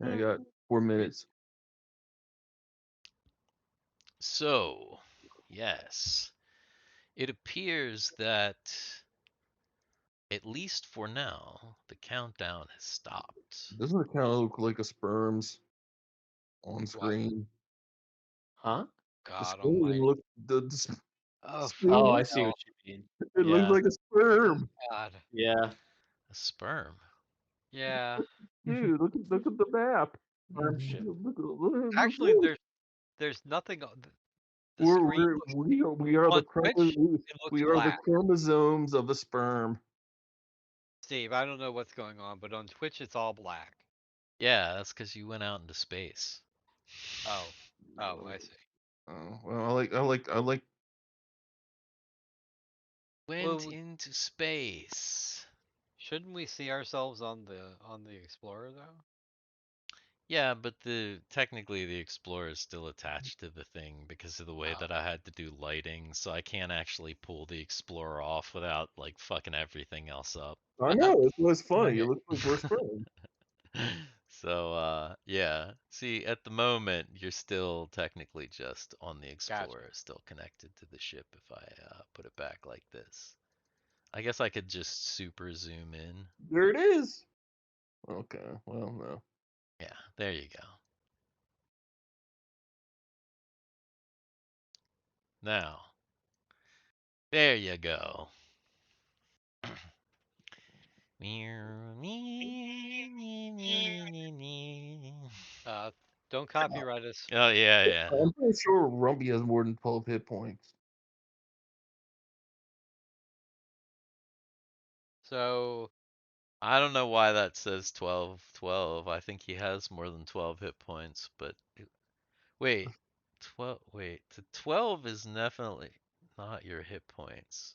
I got 4 minutes. So, yes, it appears that, at least for now, the countdown has stopped. Doesn't it kind of look like a sperm's on screen? Huh? The God sperm almighty. look Oh, sperm, Oh, fucking I see hell. what you mean. it looks Yeah. like a sperm. God. Yeah. A sperm. Yeah. Dude, look at the map. Sperm ship. Look, Actually, there's nothing on the screen. we are the on Twitch, it looks we are the black. chromosomes of a sperm. Steve, I don't know what's going on, but on Twitch it's all black. Yeah, that's because you went out into space. Oh, I see. Oh well, I like. Went Well, into space. shouldn't we see ourselves on the Explorer though? Yeah, but technically the Explorer is still attached to the thing because of the way that I had to do lighting, so I can't actually pull the Explorer off without like fucking everything else up. I know it was funny. It looks like we're sperm. So yeah. See, at the moment you're still technically just on the Explorer, still connected to the ship if I put it back like this. I guess I could just super zoom in. There it is. Okay. Well, no. Yeah, there you go. Now, there you go. Don't copyright us. Oh yeah, yeah. I'm pretty sure Rumpy has more than 12 hit points. So I don't know why that says 12, 12. I think he has more than 12 hit points, but wait, 12. Wait, the 12 is definitely not your hit points.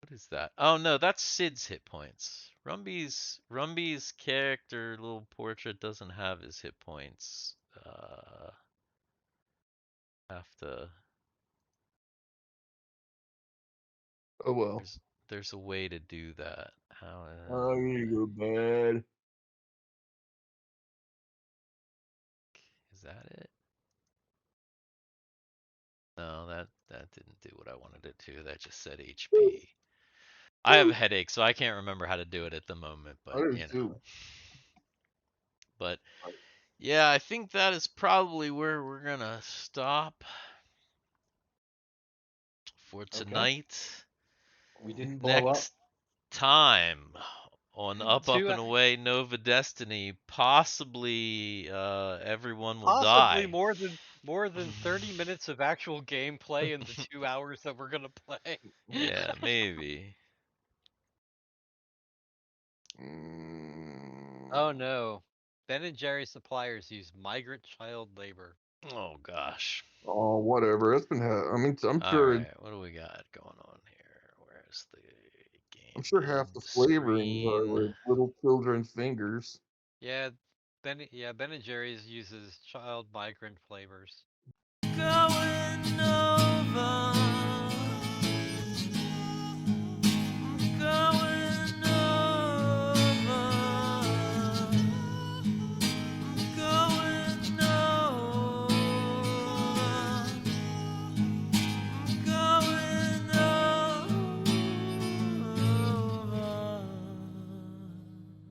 What is that? Oh no, that's Sid's hit points. Rumby's character little portrait doesn't have his hit points. Have to. Oh well. There's a way to do that. How? Oh, you go bad. Is that it? No, that didn't do what I wanted it to. That just said HP. I have a headache, so I can't remember how to do it at the moment, but I do you know. too. But yeah, I think that is probably where we're gonna stop for tonight. We didn't blow up. Next time on Up Two- and Away Nova Destiny, possibly everyone will possibly die. more than 30 minutes of actual gameplay in the 2 hours that we're gonna play. Yeah, maybe. Oh no. Ben and Jerry suppliers use migrant child labor. Oh gosh. Oh, whatever. It's been. I mean, I'm All sure. right, what do we got going on here? Where's the game? I'm sure half the flavorings are with little children's fingers. Yeah, Ben and Jerry's uses child migrant flavors.